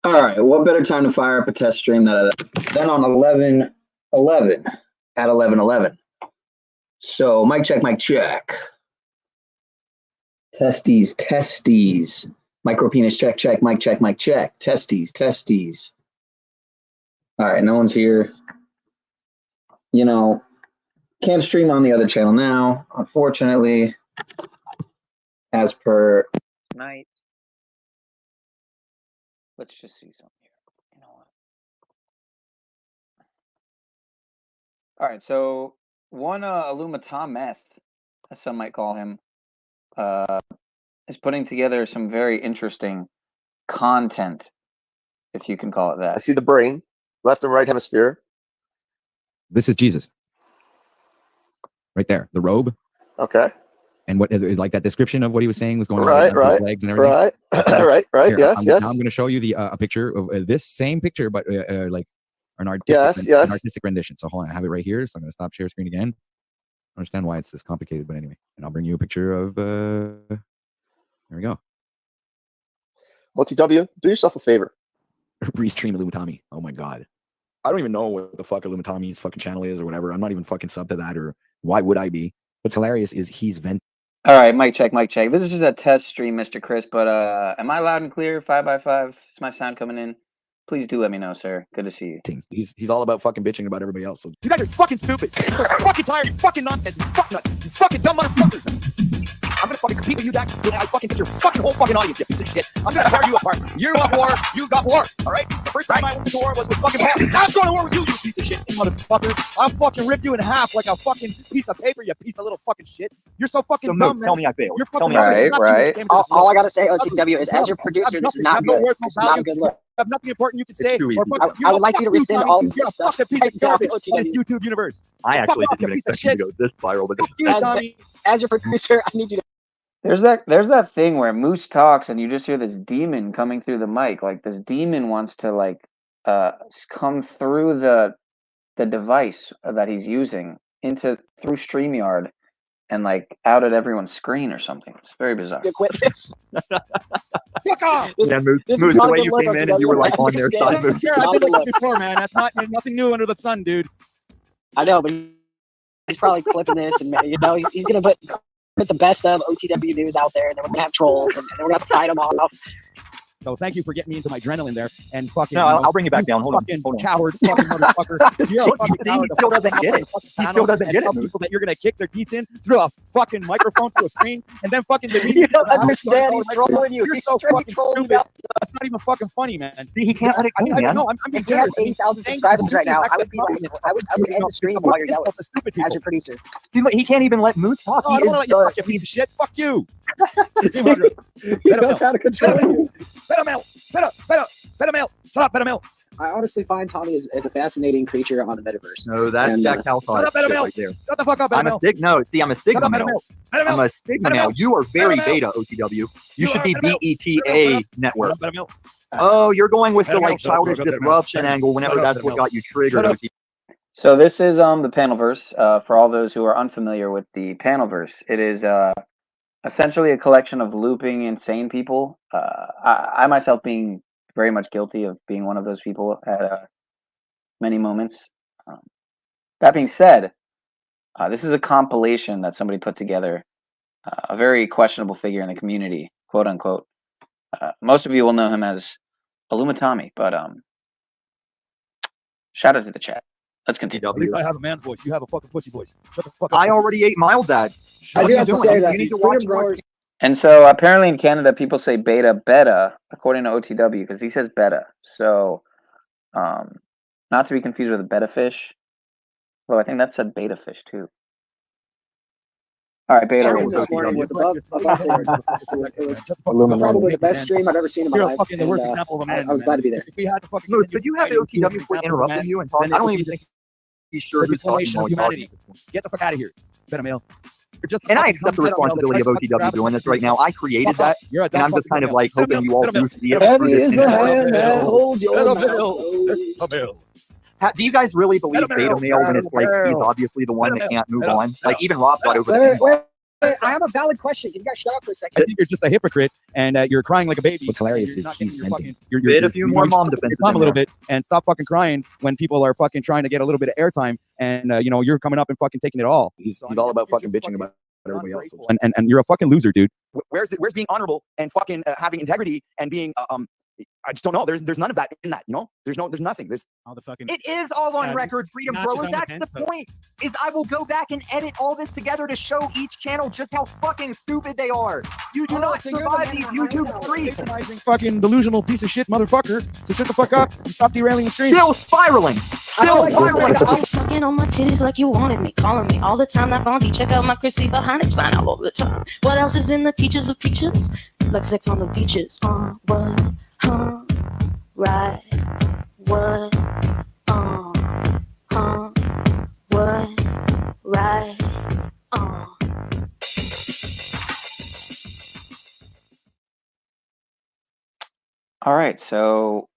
All right, what better time to fire up a test stream than on 11/11 at 11/11? So mic check, mic check. Testes. Micro penis check, check, mic check, mic check. Testes. All right, no one's here. You know, can't stream on the other channel now, unfortunately, as per tonight. Let's just see something here. You know what? All right, so one Illumatometh, as some might call him, is putting together some very interesting content, if you can call it that. I see the brain, left and right hemisphere. This is Jesus. Right there, the robe. Okay. And what, like that description of what he was saying was going on right, with his legs and everything. Right, right. Here, Yes, yes. Now I'm going to show you the a picture of this same picture, but like an artistic rendition. So hold on, I have it right here. So I'm going to stop share screen again. I understand why it's this complicated, but anyway, and I'll bring you a picture of. There we go. OTW, do yourself a favor. Restream Illumatami. Oh my god, I don't even know what the fuck Illumatami's fucking channel is or whatever. I'm not even fucking sub to that, or why would I be? What's hilarious is he's venting. All right, mic check. This is just a test stream, Mr. Chris, but am I loud and clear? 5x5. Is my sound coming in? Please do let me know, sir. Good to see you. He's all about fucking bitching about everybody else. So you guys are fucking stupid. I'm so fucking tired. You fucking nonsense. You fuck nuts. You fucking dumb motherfuckers. I'm gonna fucking compete with you, Dak. I fucking get your fucking whole fucking audience, you piece of shit. I'm gonna tear you apart. You got war. You got war. All right. The first time I went to war was with fucking war. Now I'm going to war with you, you piece of shit, motherfucker. I'll fucking rip you in half like a fucking piece of paper, you piece of little fucking shit. You're so fucking dumb, man. Tell me I failed. You're fucking right. All I gotta say, OTW, is as your producer, this is not good. This is not a good look. Have nothing important you can say. I would like you to rescind all of this stuff. Piece of garbage in this YouTube universe. I actually didn't expect you to go this viral, but as your producer, I need you to. There's that thing where Moose talks and you just hear this demon coming through the mic. Like this demon wants to like come through the device that he's using through StreamYard and like out at everyone's screen or something. It's very bizarre. You quit this. Fuck off! Moose, the way you came in and you were like on their side. Moose. I've been like before, man. That's nothing new under the sun, dude. I know, but he's probably clipping this, and you know he's gonna put the best of OTW news out there, and then we're gonna have trolls, and then we're gonna fight them all off. So thank you for getting me into my adrenaline there, and fucking. No, I'll bring you back down. Hold on. Coward, fucking motherfucker. You're a fucking coward. He still doesn't get it. He still doesn't get it. People that you're gonna kick their teeth in through a fucking microphone through a screen, and then fucking the media. You don't understand. He's trolling you. You're so fucking stupid. That's not even fucking funny, man. See, he can't let it go, man. No, I'm if you have 80,000 subscribers right now, I would end the stream while you're yelling as your producer. See, look, he can't even let Moose talk. I don't want to let you piece of shit. Fuck you. He knows how to control you. Better mail. Shut up, better mail. I honestly find Tommy is a fascinating creature on the metaverse. No, that's Jack Calthorpe right there. Shut the fuck up, I'm a Sigma male. I'm a Sigma male. You are very beta, OTW. You should be BETA network. Oh, you're going with the like childish disruption angle whenever that's what got you triggered. So this is the Panelverse. For all those who are unfamiliar with the Panelverse, it is essentially a collection of looping insane people. I myself being very much guilty of being one of those people at many moments. That being said, this is a compilation that somebody put together, a very questionable figure in the community, quote unquote. Most of you will know him as Illumatami, but shout out to the chat. Let's continue. At least I have a man's voice. You have a fucking pussy voice. Shut the fuck up. I already ate mild, Dad. I do have to say that. You need to watch growers. And so apparently in Canada, people say beta, according to OTW, because he says beta. So not to be confused with a betta fish. Although I think that said beta fish too. All right, beta. This morning was above it was probably the best stream I've ever seen in my life. The worst example of a man. I was glad to be there. Moose, could you have OTW for interrupting you and talking? I don't even think he's sure who's talking while he's talking. Get the fuck out of here. Better mail. And I accept the responsibility of OTW doing this right now. I created that, and I'm just kind of like hoping you all do see it. Heavy is the hand that holds your bill. Do you guys really believe beta male when it's like he's obviously the one that can't move on? Like even Rob got over that. I have a valid question. Can you guys shut up for a second? I think you're just a hypocrite, and you're crying like a baby. What's hilarious and you're is not he's getting your venting. fucking- Bit a few more mom defenses Mom in a little there. bit, and stop fucking crying when people are fucking trying to get a little bit of airtime, and you're coming up and fucking taking it all. He's So, I all mean, about you're fucking just bitching about everybody else. ungrateful, and you're a fucking loser, dude. Where's being honorable and fucking having integrity and being I just don't know. There's none of that in that. There's nothing. There's all the fucking. It is all on Yeah, record, Freedom notches Bro. on That's the the pen, point. Is I will go back and edit all this together to show each channel just how fucking stupid they are. You do not survive these YouTube streets. fucking delusional piece of shit motherfucker. So shut the fuck up and stop derailing the stream. Still spiraling. Still spiraling. I'm sucking on my titties like you wanted me, calling me all the time. That Bounty, check out my Chrissy behind it's fine all over the time. What else is in the teachers of peaches? Like sex on the beaches. What? Right. What? What? Right. All right, so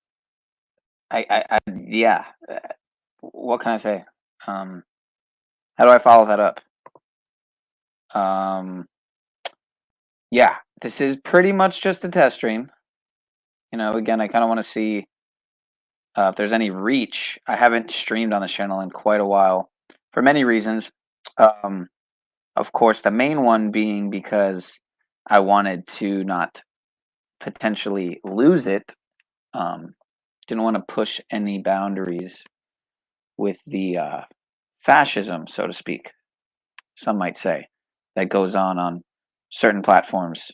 yeah. What can I say? How do I follow that up? Yeah, this is pretty much just a test stream. Again, I kind of want to see if there's any reach. I haven't streamed on this channel in quite a while for many reasons. Of course, the main one being because I wanted to not potentially lose it. Didn't want to push any boundaries with the fascism, so to speak, some might say, that goes on certain platforms,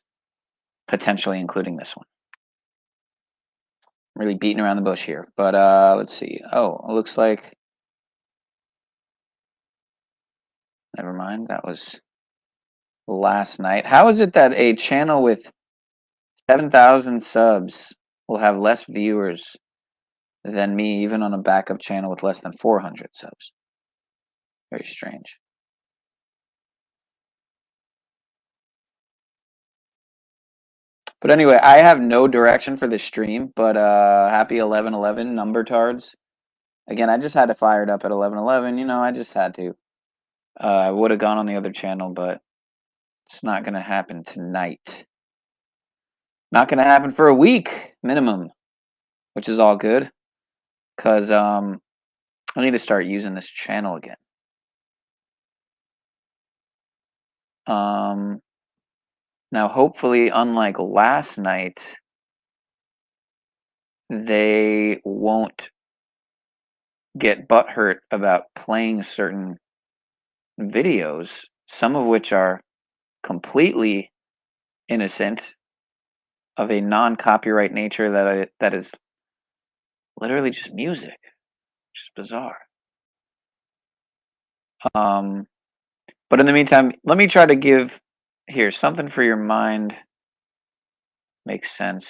potentially including this one. I'm really beating around the bush here, but let's see. Oh, it looks like... Never mind, that was last night. How is it that a channel with 7,000 subs will have less viewers than me, even on a backup channel with less than 400 subs? Very strange. But anyway, I have no direction for the stream, but happy 11/11 number tards. Again, I just had to fire it up at 11/11. I just had to. I would have gone on the other channel, but it's not going to happen tonight. Not going to happen for a week minimum, which is all good, because I need to start using this channel again. Now, hopefully, unlike last night, they won't get butthurt about playing certain videos, some of which are completely innocent, of a non-copyright nature that is literally just music, which is bizarre. But in the meantime, let me try to give here something for your mind. Makes sense.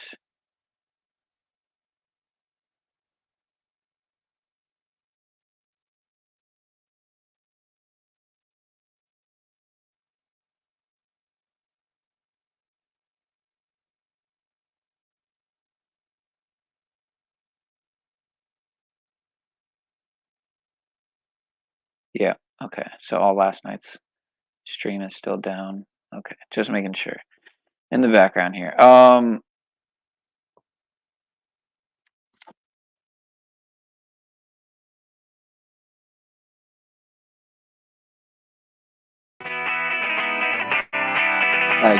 Yeah, okay. So all last night's stream is still down. Okay, just making sure. In the background here. Alright,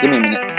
give me a minute.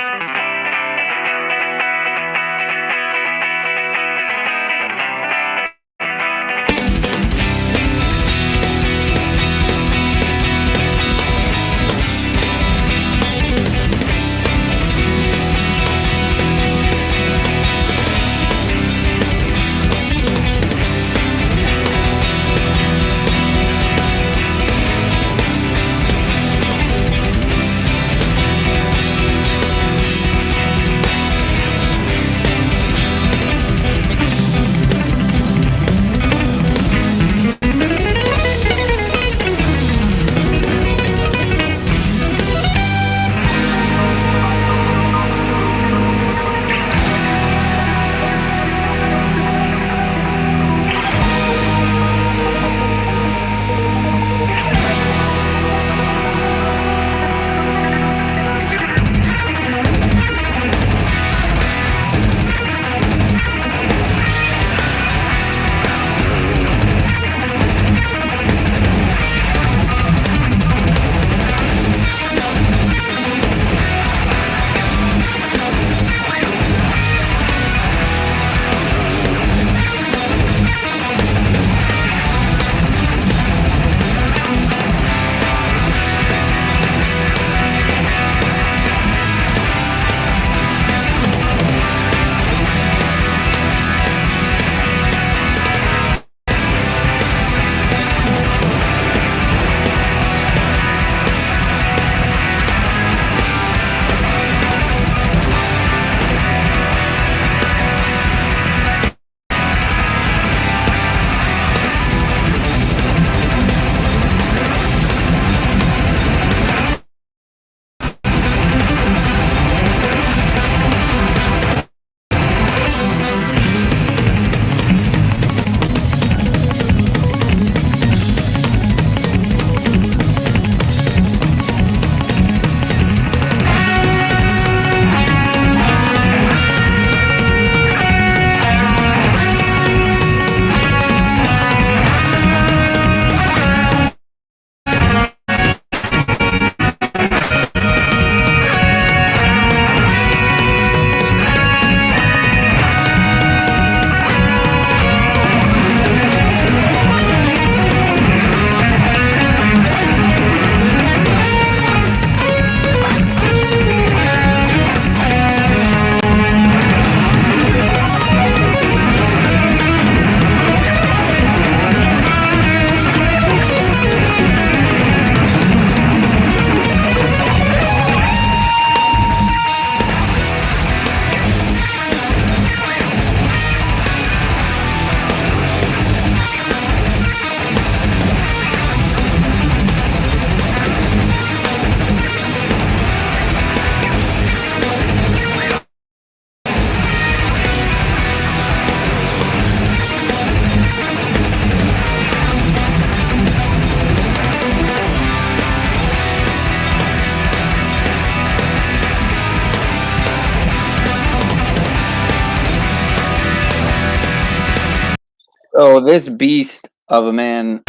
So this beast of a man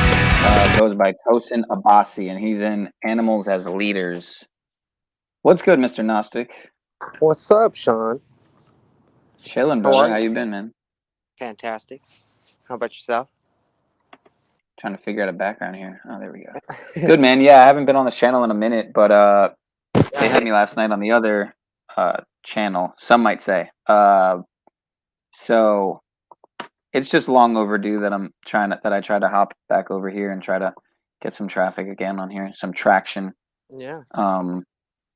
goes by Tosin Abasi, and he's in Animals as Leaders. What's good, Mr. Gnostic? What's up, Sean? Chilling, How brother. are How you? you been, man? Fantastic. How about yourself? Trying to figure out a background here. Oh, there we go. Good, man. Yeah, I haven't been on the channel in a minute, but they had me last night on the other channel, some might say. So it's just long overdue that I try to hop back over here and try to get some traffic again on here, some traction. Yeah. Um,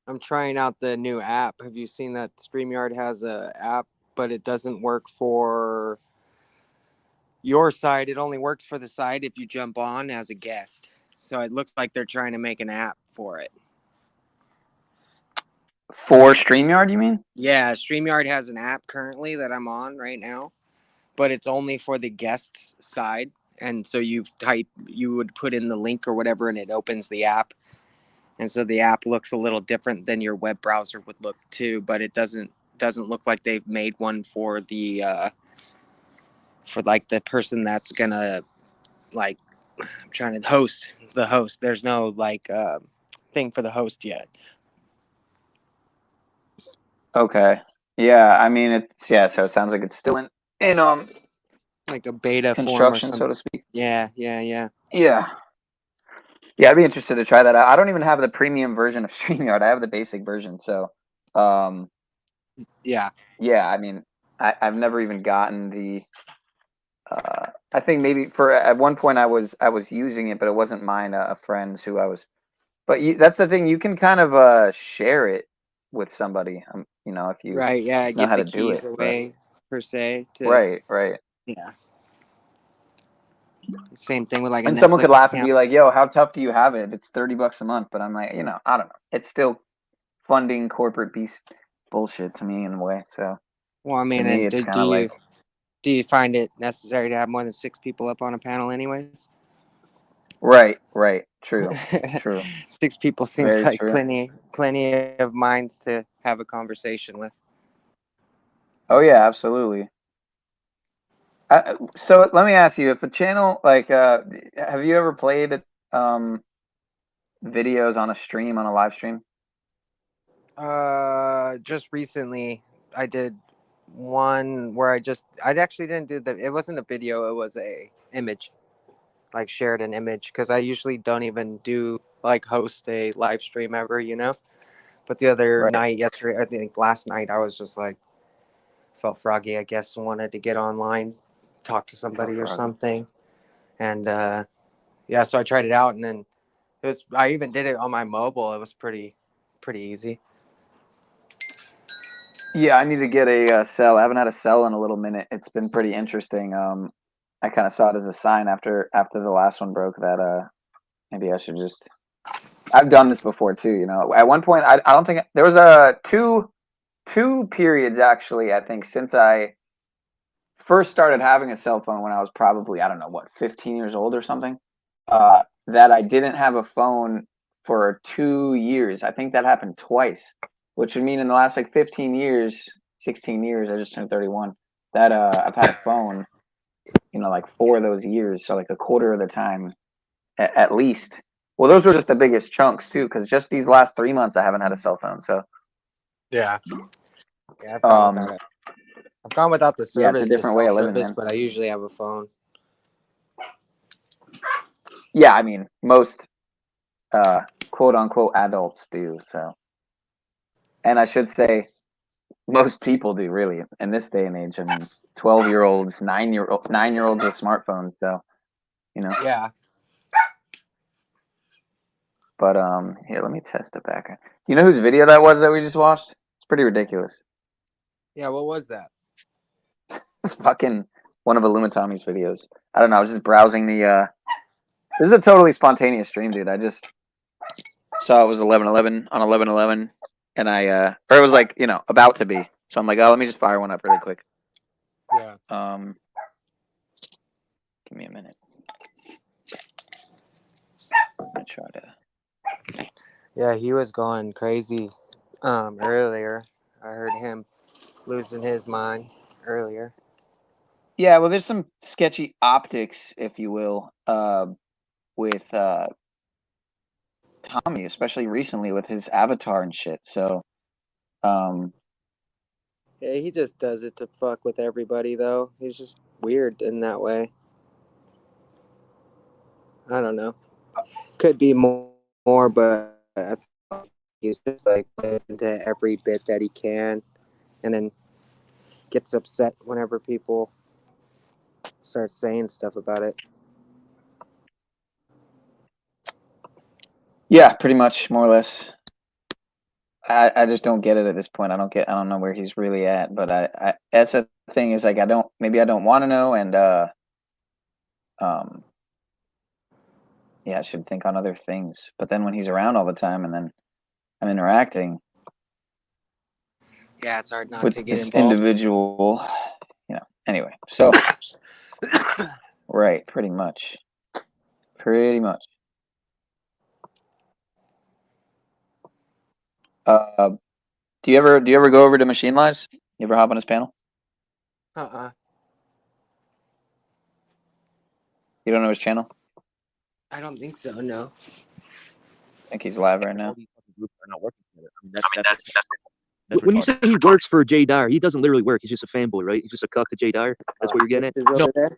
I'm trying out the new app. Have you seen that StreamYard has a app, but it doesn't work for your side. It only works for the side if you jump on as a guest. So it looks like they're trying to make an app for it. for StreamYard, you mean? Yeah, StreamYard has an app currently that I'm on right now, but it's only for the guests side. And so you would put in the link or whatever, and it opens the app. And so the app looks a little different than your web browser would look too, but it doesn't look like they've made one for the for like the person that's gonna like I'm trying to host the host. There's no like thing for the host yet. Okay. Yeah, I mean so it sounds like it's still in Like a beta form or construction, so something. to speak. Yeah. Yeah. Yeah, I'd be interested to try that out. I don't even have the premium version of StreamYard. I have the basic version, so Yeah. yeah, I mean I've never even gotten the I think maybe for at one point I was using it, but it wasn't mine, a friend's who I was. But that's the thing, you can kind of share it with somebody, if you Right. Yeah. know Give how the to do keys it. But away per se. To right. yeah. Same thing with like a And someone could Netflix laugh and account. be like, "Yo, how tough do you have it? It's $30 a month." But I'm like, I don't know. It's still funding corporate beast bullshit to me in a way. So Well, I to mean, me, and it's kind do of you like, find it necessary to have more than 6 people up on a panel, anyways? right, true, 6 people seems very like true. plenty of minds to have a conversation with. Oh yeah, absolutely. So let me ask you, if a channel have you ever played videos on a stream, on a live stream? Just recently I did one where I actually didn't do it wasn't a video, it was a image, like shared an image, because I usually don't even do like host a live stream ever. But the other Right. night, yesterday, I think last night, I was just like, felt froggy, I guess, wanted to get online, talk to somebody or Froggy. something. And yeah, so I tried it out, and then I even did it on my mobile. It was pretty easy. Yeah, I need to get a cell. I haven't had a cell in a little minute. It's been pretty interesting. I kind of saw it as a sign after the last one broke that maybe I should just. I've done this before too. At one point I don't think there was two periods actually. I think since I first started having a cell phone when I was probably, I don't know what, 15 years old or something. That I didn't have a phone for 2 years. I think that happened twice, which would mean in the last like 15 years, 16 years, I just turned 31, that I've had a phone, like 4 of those years. So like a quarter of the time at least. Well, those were just the biggest chunks too, because just these last 3 months I haven't had a cell phone. So Yeah, I've gone without the yeah, it's a service, the different way cell of living, service, man. but I usually have a phone. Yeah, I mean most quote unquote adults do. So, and I should say most people do, really, in this day and age. I mean, 12-year-olds, 9-year-olds with smartphones, though, Yeah. But here, let me test it back. You know whose video that was that we just watched? It's pretty ridiculous. Yeah, what was that? It's fucking one of Illumitommy's videos. I don't know. I was just browsing the. This is a totally spontaneous stream, dude. I just saw it was 11:11 on 11:11, and or it was like about to be. So I'm like, oh, let me just fire one up really quick. Yeah. Give me a minute. I'm gonna try to. Yeah, he was going crazy earlier. I heard him losing his mind earlier. Yeah, well, there's some sketchy optics, if you will, with Tommy, especially recently with his avatar and shit. So, um, Yeah, he just does it to fuck with everybody, though. He's just weird in that way. I don't know. Could be more, but I feel like he's just like plays into every bit that he can, and then gets upset whenever people start saying stuff about it. yeah, pretty much, more or less. I just don't get it at this point. I don't know where he's really at. But that's the thing is like maybe I don't want to know, and um, yeah, I should think on other things. But then when he's around all the time, and then I'm interacting Yeah, it's hard not with to get this involved. individual, Anyway, so right, pretty much. Uh, do you ever go over to Machine Lives? You ever hop on his panel? You don't know his channel? I don't think so. No. I think he's live right now. All these fucking groups are not working together. I mean, that's When you retarded. say he works for Jay Dyer, he doesn't literally work. He's just a fanboy, right? He's just a cuck to Jay Dyer. That's what you're getting at. Is over there.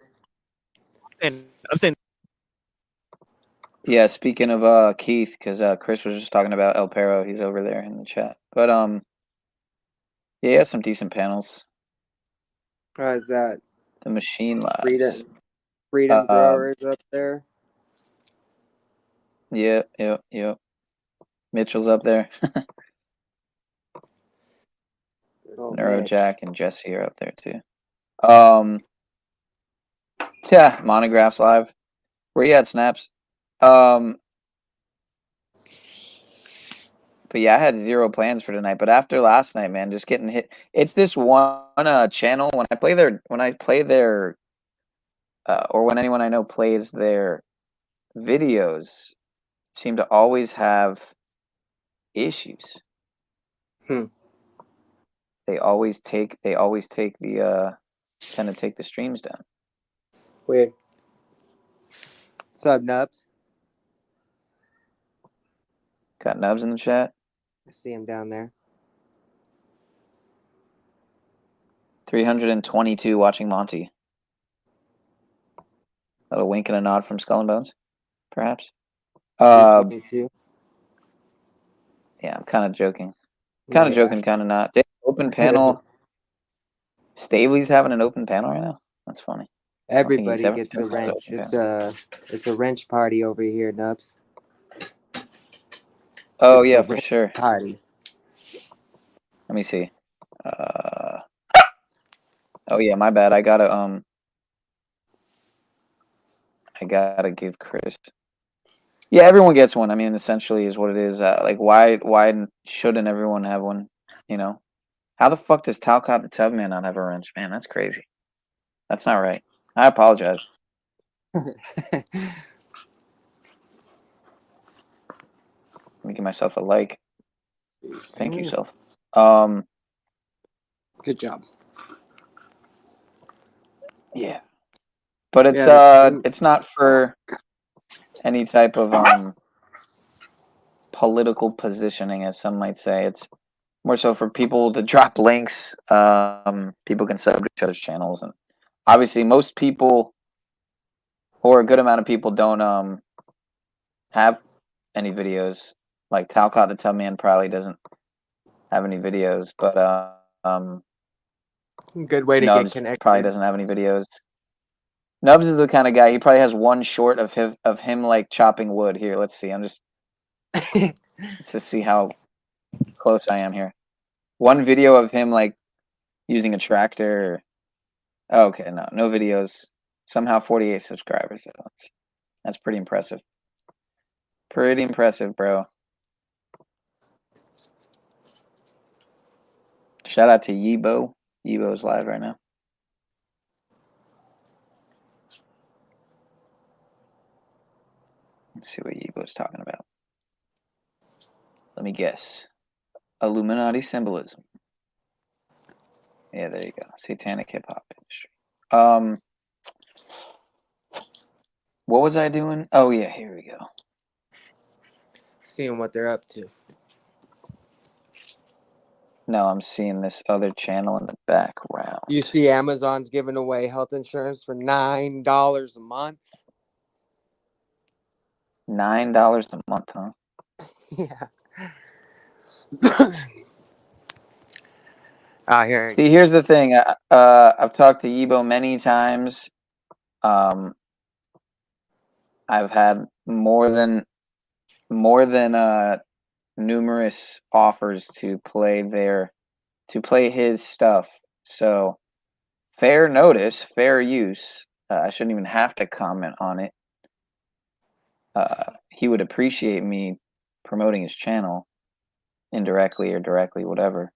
And I'm saying Yeah, speaking of Keith, because Chris was just talking about El Perro. He's over there in the chat. But yeah, he has some decent panels. How's that? The Machine Lives. Freedom Growers up there. Yep. Mitchell's up there. Oh, Neurojack and Jesse are up there too. Yeah, Monographs live. Where you at, Snaps? But yeah, I had zero plans for tonight. But after last night, man, just getting hit. It's this one channel when I play their, or when anyone I know plays their videos, seem to always have issues. They always take the tend to take the streams down. Weird. Sub Nubs. Got Nubs in the chat. I see him down there. 322 watching Monty. A little wink and a nod from Skull and Bones, perhaps. 322. Yeah, I'm kind of joking. Kind of joking, kind of not. Open panel. Staveley's having an open panel right now. That's funny. Everybody gets a wrench. It's a wrench party over here, Nubs. Oh yeah, for sure. Party. Let me see. Oh yeah, my bad. I gotta give Chris. Yeah, everyone gets one. I mean, essentially, is what it is. Like, why shouldn't everyone have one? You know, how the fuck does Talcott the Tubman not have a wrench? Man, that's crazy. That's not right. I apologize. Let me give myself a like. Thank you, self. Good job. Yeah, but it's it's not for any type of political positioning, as some might say. It's more so for people to drop links. People can sub to each other's channels, and obviously, most people, or a good amount of people, don't have any videos. Like Talcott the Tubman probably doesn't have any videos, but good way to Nubs get connected. probably doesn't have any videos. Nubs is the kind of guy, he probably has one short of him like chopping wood. Here, let's see. Let's just see how close I am here. One video of him like using a tractor. Oh, okay, no videos. Somehow 48 subscribers. That's pretty impressive. Pretty impressive, bro. Shout out to Yibo. Yibo's live right now. Let's see what Yibo's talking about. Let me guess. Illuminati symbolism. Yeah, there you go. Satanic hip hop industry. What was I doing? Oh yeah, here we go. Seeing what they're up to. No, I'm seeing this other channel in the background. You see Amazon's giving away health insurance for $9 a month. $9 a month, huh? Yeah. Here. See, here's the thing. I've talked to Yibo many times. I've had more than numerous offers to play his stuff. So, fair notice, fair use. I shouldn't even have to comment on it. He would appreciate me promoting his channel, indirectly or directly, whatever.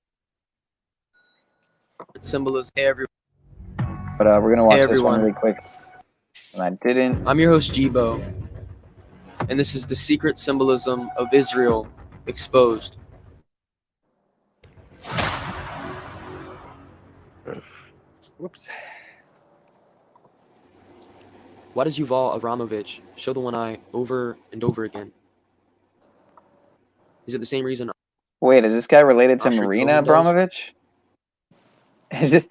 Symbolism. Hey, everyone. But we're gonna watch this one really quick. And I didn't. I'm your host, Jibo, and this is the secret symbolism of Israel exposed. Whoops. Why does Yuval Abramovich show the one eye over and over again? Is it the same reason? Wait, is this guy related to Asher Marina Cohen does? Abramovich? Is this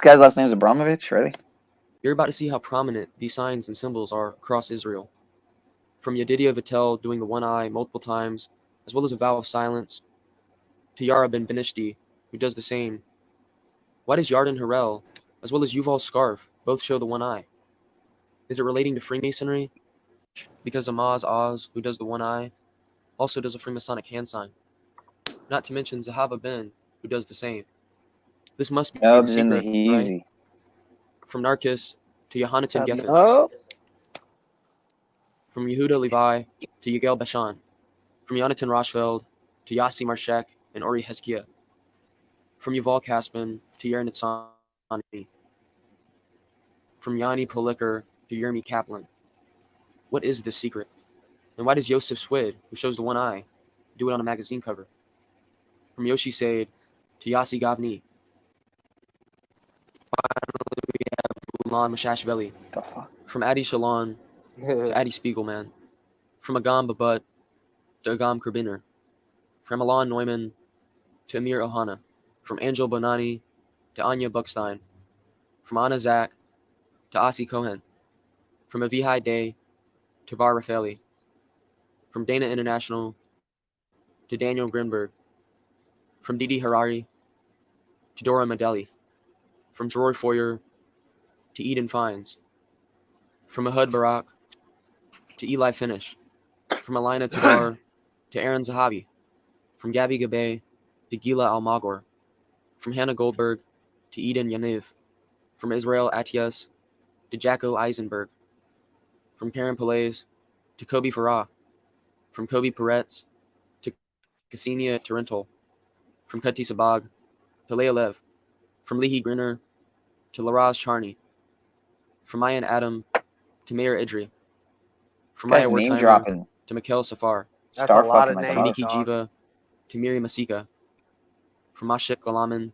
guy's last name is Abramovich? Really? You're about to see how prominent these signs and symbols are across Israel. From Yedidia Vittel doing the one eye multiple times, as well as a vow of silence, to Yara ben Benishti, who does the same. Why does Yarden Harel, as well as Yuval's scarf, both show the one eye? Is it relating to Freemasonry? Because Amaz Oz, who does the one eye, also does a Freemasonic hand sign. Not to mention Zahava Ben, who does the same. This must be the secret, right? From Narkis to Yohanatan Geffen. Oh. From Yehuda Levi to Yigal Bashan. From Yonatan Roshfeld to Yassi Marshek and Ori Heskia. From Yuval Kaspin to Yair Nitzani. From Yanni Poliker to Yermi Kaplan. What is this secret? And why does Yosef Swid, who shows the one eye, do it on a magazine cover? From Yoshi Said to Yassi Gavni. Finally, we have Ulan Mashashvili. From Adi Shalon to Adi Spiegelman. From Agam Babat to Agam Kerbiner. From Alon Neumann to Amir Ohana. From Angel Bonani to Anya Buckstein. From Anna Zak to Asi Cohen. From Avihai Day to Bar Rafaeli. From Dana International to Daniel Grinberg. From Didi Harari to Dora Madeli. From Dror Foyer to Eden Fines. From Ahud Barak to Eli Finish. From Alina Tadar to Aaron Zahavi. From Gabby Gabe to Gila Almagor. From Hannah Goldberg to Eden Yaniv. From Israel Atias to Jacko Eisenberg. From Karen Pelays to Kobe Farah. From Kobe Peretz to Ksenia Tarental. From Kati Sabag to Leah Lev. From Lehi Grinner to Laraz Charney. From Mayan Adam to Mayor Idri. From Maya name Wertheimer dropping. to Mikkel Safar. That's a lot of From names. Niki Jiva to Miri Masika. From Mashik Galaman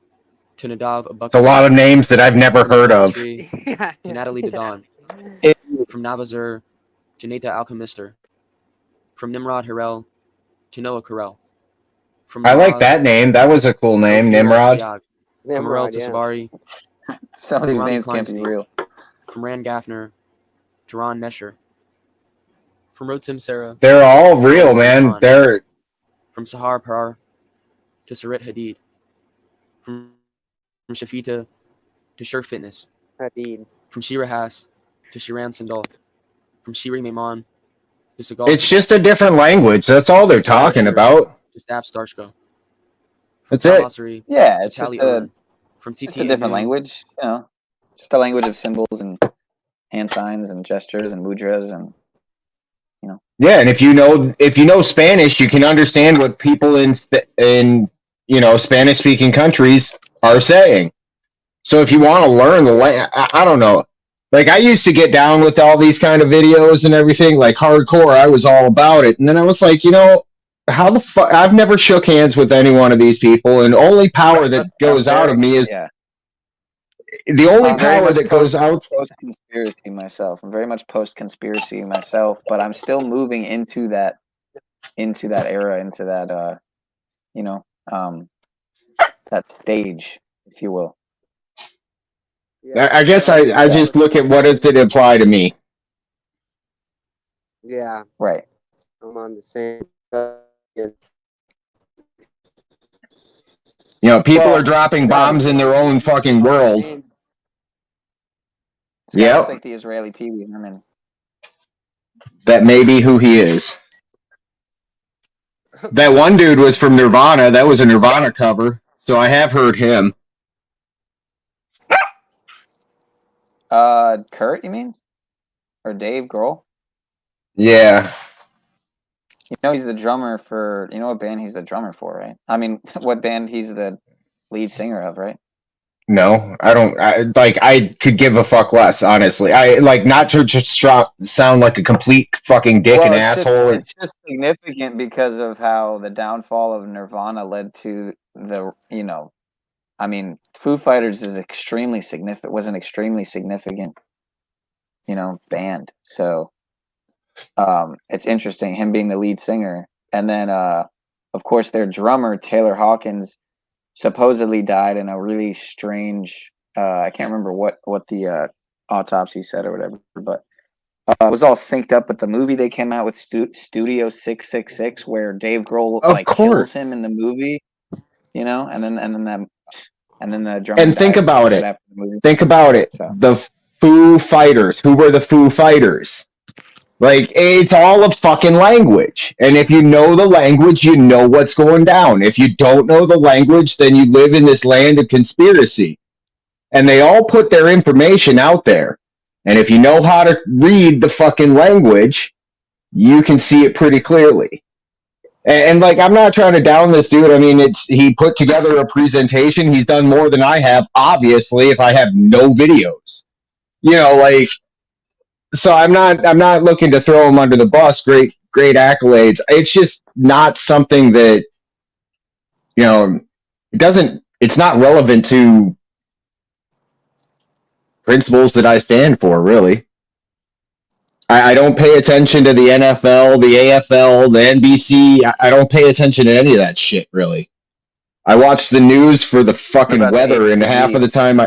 to Nadav Abakasi. It's a lot of names that I've never heard of. To Natalie Dadon. From Navazur to Nata Alchemister. From Nimrod Harel to Noah Carell. From I like that name. That was a cool name, Nimrod. From Arel to Sabari. Some of these Ronnie names can't be Kleinstein. real. From Rand Gaffner to Ron Nesher. From Rotim Sarah. They're all real, man. They're From Sahar Parar to Sarit Hadid. From Shafita to Sure Fitness. Hadid. From Shira Haas to Shiran Sandal. From Shiri Maiman to Segal. it's just a different language. That's all they're talking about. To Staff Starshko. That's it. Glossary Yeah, to it's just Tally a, Owen. From it's just TT a different Anu language, you know. Just a language of symbols and hand signs and gestures and mudras and Yeah, and if you know Spanish, you can understand what people in Spanish speaking countries are saying. So if you want to learn the language, I don't know. Like I used to get down with all these kind of videos and everything, like hardcore. I was all about it, and then I was like, how the fuck? I've never shook hands with any one of these people, and only power that goes out of me is the only I'm very power much that goes out. post conspiracy myself. I'm very much post conspiracy myself, but I'm still moving into that era, into that you know, that stage, if you will. I guess I just look at what does it imply to me. Yeah, Right. I'm on the same. You know, people Well, are dropping it's gotta be bombs in their own fucking Oh, world. names. This guy looks Yep, like the Israeli Pee Wee Herman. that may be who he is. That one dude was from Nirvana. That was a Nirvana cover, so I have heard him. Kurt, you mean? Or Dave Grohl? Yeah. You know he's the drummer for, you know what band he's the drummer for, right? I mean, what band he's the lead singer of, right? No, I don't. I could give a fuck less, honestly. I like not to just sound like a complete fucking dick and asshole. It's just significant because of how the downfall of Nirvana led to the, you know, I mean, Foo Fighters is extremely significant, was an extremely significant, you know, band. So, it's interesting him being the lead singer, and then, of course, their drummer Taylor Hawkins supposedly died in a really strange. I can't remember what the autopsy said or whatever, but it was all synced up with the movie they came out with, Studio 666, where Dave Grohl Of kills course. him in the movie, you know, and then the drummer And think dies about right it. after the movie. Think about it. So. The Foo Fighters. Who were the Foo Fighters? Like, it's all a fucking language. And if you know the language, you know what's going down. If you don't know the language, then you live in this land of conspiracy. And they all put their information out there. And if you know how to read the fucking language, you can see it pretty clearly. And like, I'm not trying to down this dude. I mean, he put together a presentation. He's done more than I have, obviously, if I have no videos. You know, like, so I'm not looking to throw him under the bus. Great accolades. It's just not something that, you know, it's not relevant to principles that I stand for, really. I don't pay attention to the NFL, the AFL, the NBC. I don't pay attention to any of that shit, really. I watch the news for the fucking weather, and half of the time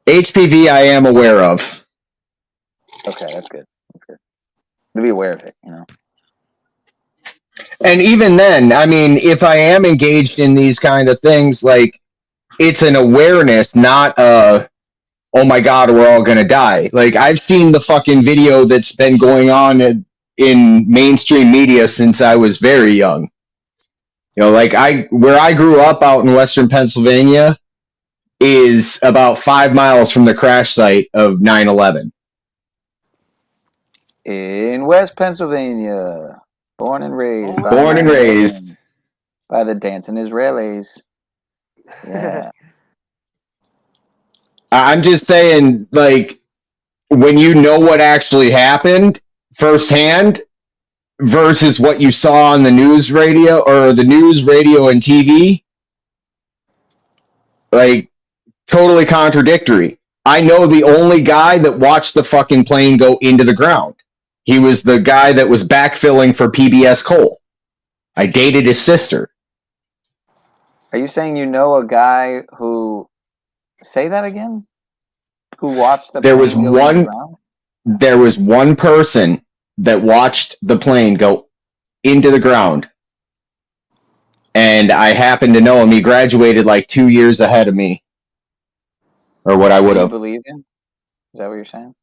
HPV I am aware of. Okay, that's good. That's good. To be aware of it, you know. And even then, I mean, if I am engaged in these kind of things, like, it's an awareness, not a, oh my God, we're all going to die. Like, I've seen the fucking video that's been going on in mainstream media since I was very young. You know, like, where I grew up out in Western Pennsylvania is about 5 miles from the crash site of 9/11. In West Pennsylvania, born and raised. By the dancing Israelis. Yeah. I'm just saying, like, when you know what actually happened firsthand versus what you saw on the news radio and TV, like, totally contradictory. I know the only guy that watched the fucking plane go into the ground. He was the guy that was backfilling for PBS Coal. I dated his sister. Are you saying you know a guy who... Say that again? Who watched the plane go into the ground? There was one person that watched the plane go into the ground. And I happen to know him. He graduated like 2 years ahead of me. Or what I would have. You believe him? Is that what you're saying?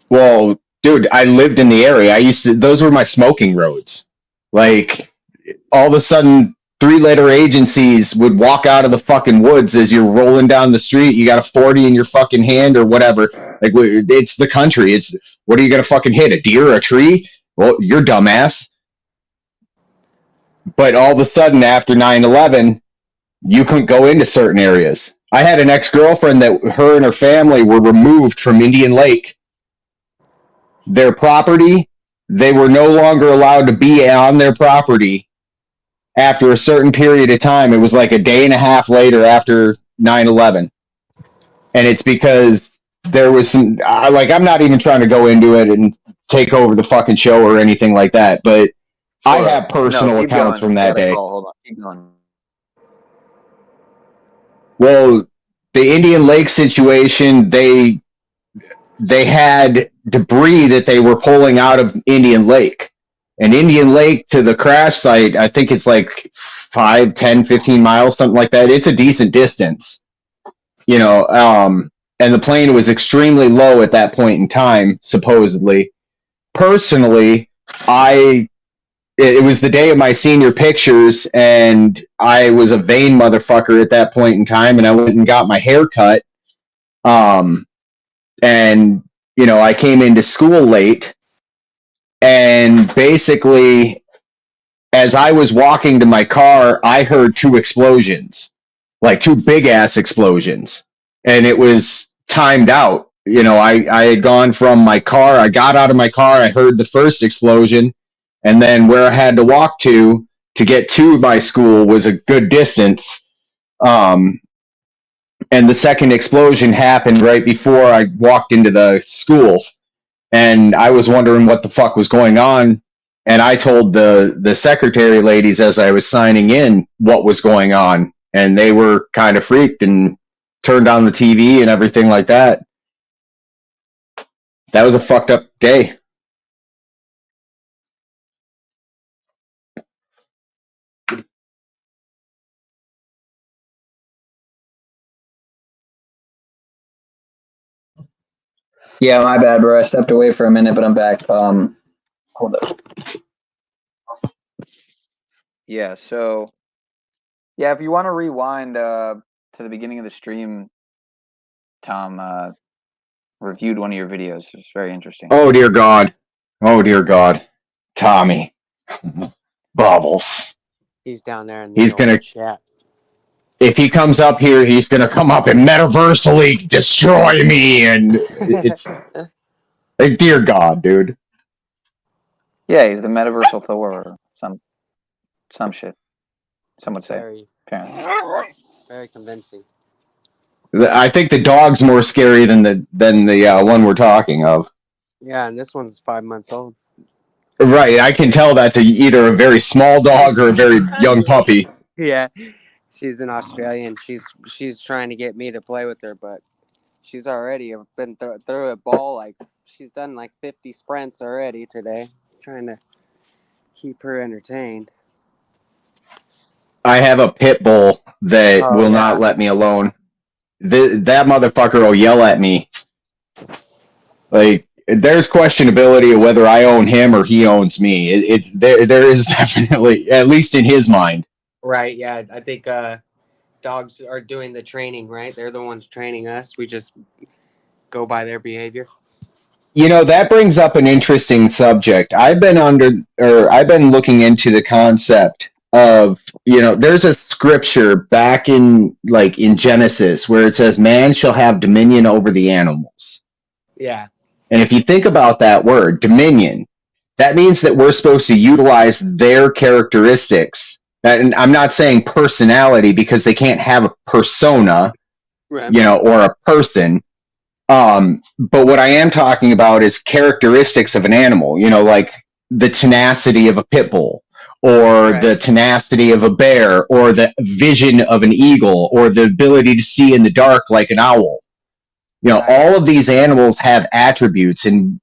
Well, dude, I lived in the area. Those were my smoking roads. Like, all of a sudden, 3-letter agencies would walk out of the fucking woods as you're rolling down the street. You got a 40 in your fucking hand or whatever. Like, it's the country. What are you going to fucking hit? A deer, a tree? Well, you're dumbass. But all of a sudden, after 9/11, you couldn't go into certain areas. I had an ex-girlfriend that her and her family were removed from Indian Lake. Their property, they were no longer allowed to be on their property after a certain period of time. It was like a day and a half later after 9/11. and it's because there was some like, I'm not even trying to go into it and take over the fucking show or anything like that, but I Sure. have personal keep accounts going. from We that got a day. call. Hold on. Keep going. Well, the Indian Lake situation, they had debris that they were pulling out of Indian Lake. And Indian Lake to the crash site, I think it's like 5, 10, 15 miles, something like that. It's a decent distance, you know, and the plane was extremely low at that point in time, supposedly. Personally, it was the day of my senior pictures, and I was a vain motherfucker at that point in time, and I went and got my hair cut. And, you know, I came into school late, and basically, as I was walking to my car, I heard 2 explosions, like 2 big ass explosions, and it was timed out. You know, I had gone from my car, I got out of my car, I heard the first explosion, and then where I had to walk to get to my school was a good distance. And the second explosion happened right before I walked into the school, and I was wondering what the fuck was going on. And I told the secretary ladies as I was signing in what was going on, and they were kind of freaked and turned on the TV and everything like that. That was a fucked up day. Yeah, my bad, bro. I stepped away for a minute, but I'm back. Hold up. Yeah, so yeah, if you want to rewind to the beginning of the stream, Tom reviewed one of your videos. It's very interesting. Oh dear God. Oh dear God. Tommy. Bubbles. He's down there in the He's gonna chat. If he comes up here, he's gonna come up and metaversally destroy me, and it's like, dear God, dude. Yeah, he's the metaversal Thor or some shit. Some would say. Very, Apparently. very convincing. I think the dog's more scary than the one we're talking of. Yeah, and this one's 5 months old. Right, I can tell that's either a very small dog or a very young puppy. Yeah, she's an Australian. She's trying to get me to play with her, but she's already been through a ball. Like, she's done like 50 sprints already today, trying to keep her entertained. I have a pit bull that will not let me alone. That motherfucker will yell at me. Like, there's questionability of whether I own him or he owns me. There is definitely, at least in his mind. Right. Yeah, I think dogs are doing the training. Right, they're the ones training us. We just go by their behavior. You know, that brings up an interesting subject. I've been looking into the concept of, you know, there's a scripture back in Genesis where it says man shall have dominion over the animals. Yeah. And if you think about that word, dominion, that means that we're supposed to utilize their characteristics. And I'm not saying personality, because they can't have a persona, Right. you know, or a person. But what I am talking about is characteristics of an animal, you know, like the tenacity of a pit bull, or Right. the tenacity of a bear, or the vision of an eagle, or the ability to see in the dark like an owl. You know, Right. all of these animals have attributes, and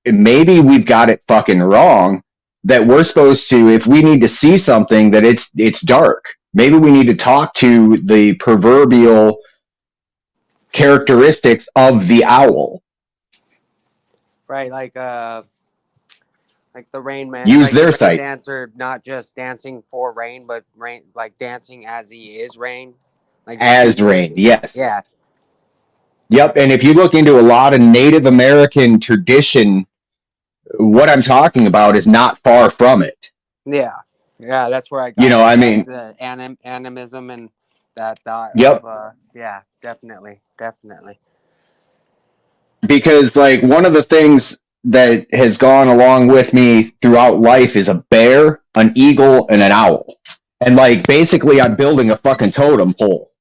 maybe we've got it fucking wrong that we're supposed to, if we need to see something, that it's dark. Maybe we need to talk to the proverbial characteristics of the owl. Right, like the Rain Man. Use like their the sight. Dancer, not just dancing for rain, but rain, like dancing as he is rain. Like As rain, yes. Yeah. Yep, and if you look into a lot of Native American tradition, what I'm talking about is not far from it. Yeah. Yeah, that's where I got You know, I mean, the animism and that thought Yep. of, yeah, definitely. because like one of the things that has gone along with me throughout life is a bear, an eagle, and an owl. And like basically I'm building a fucking totem pole.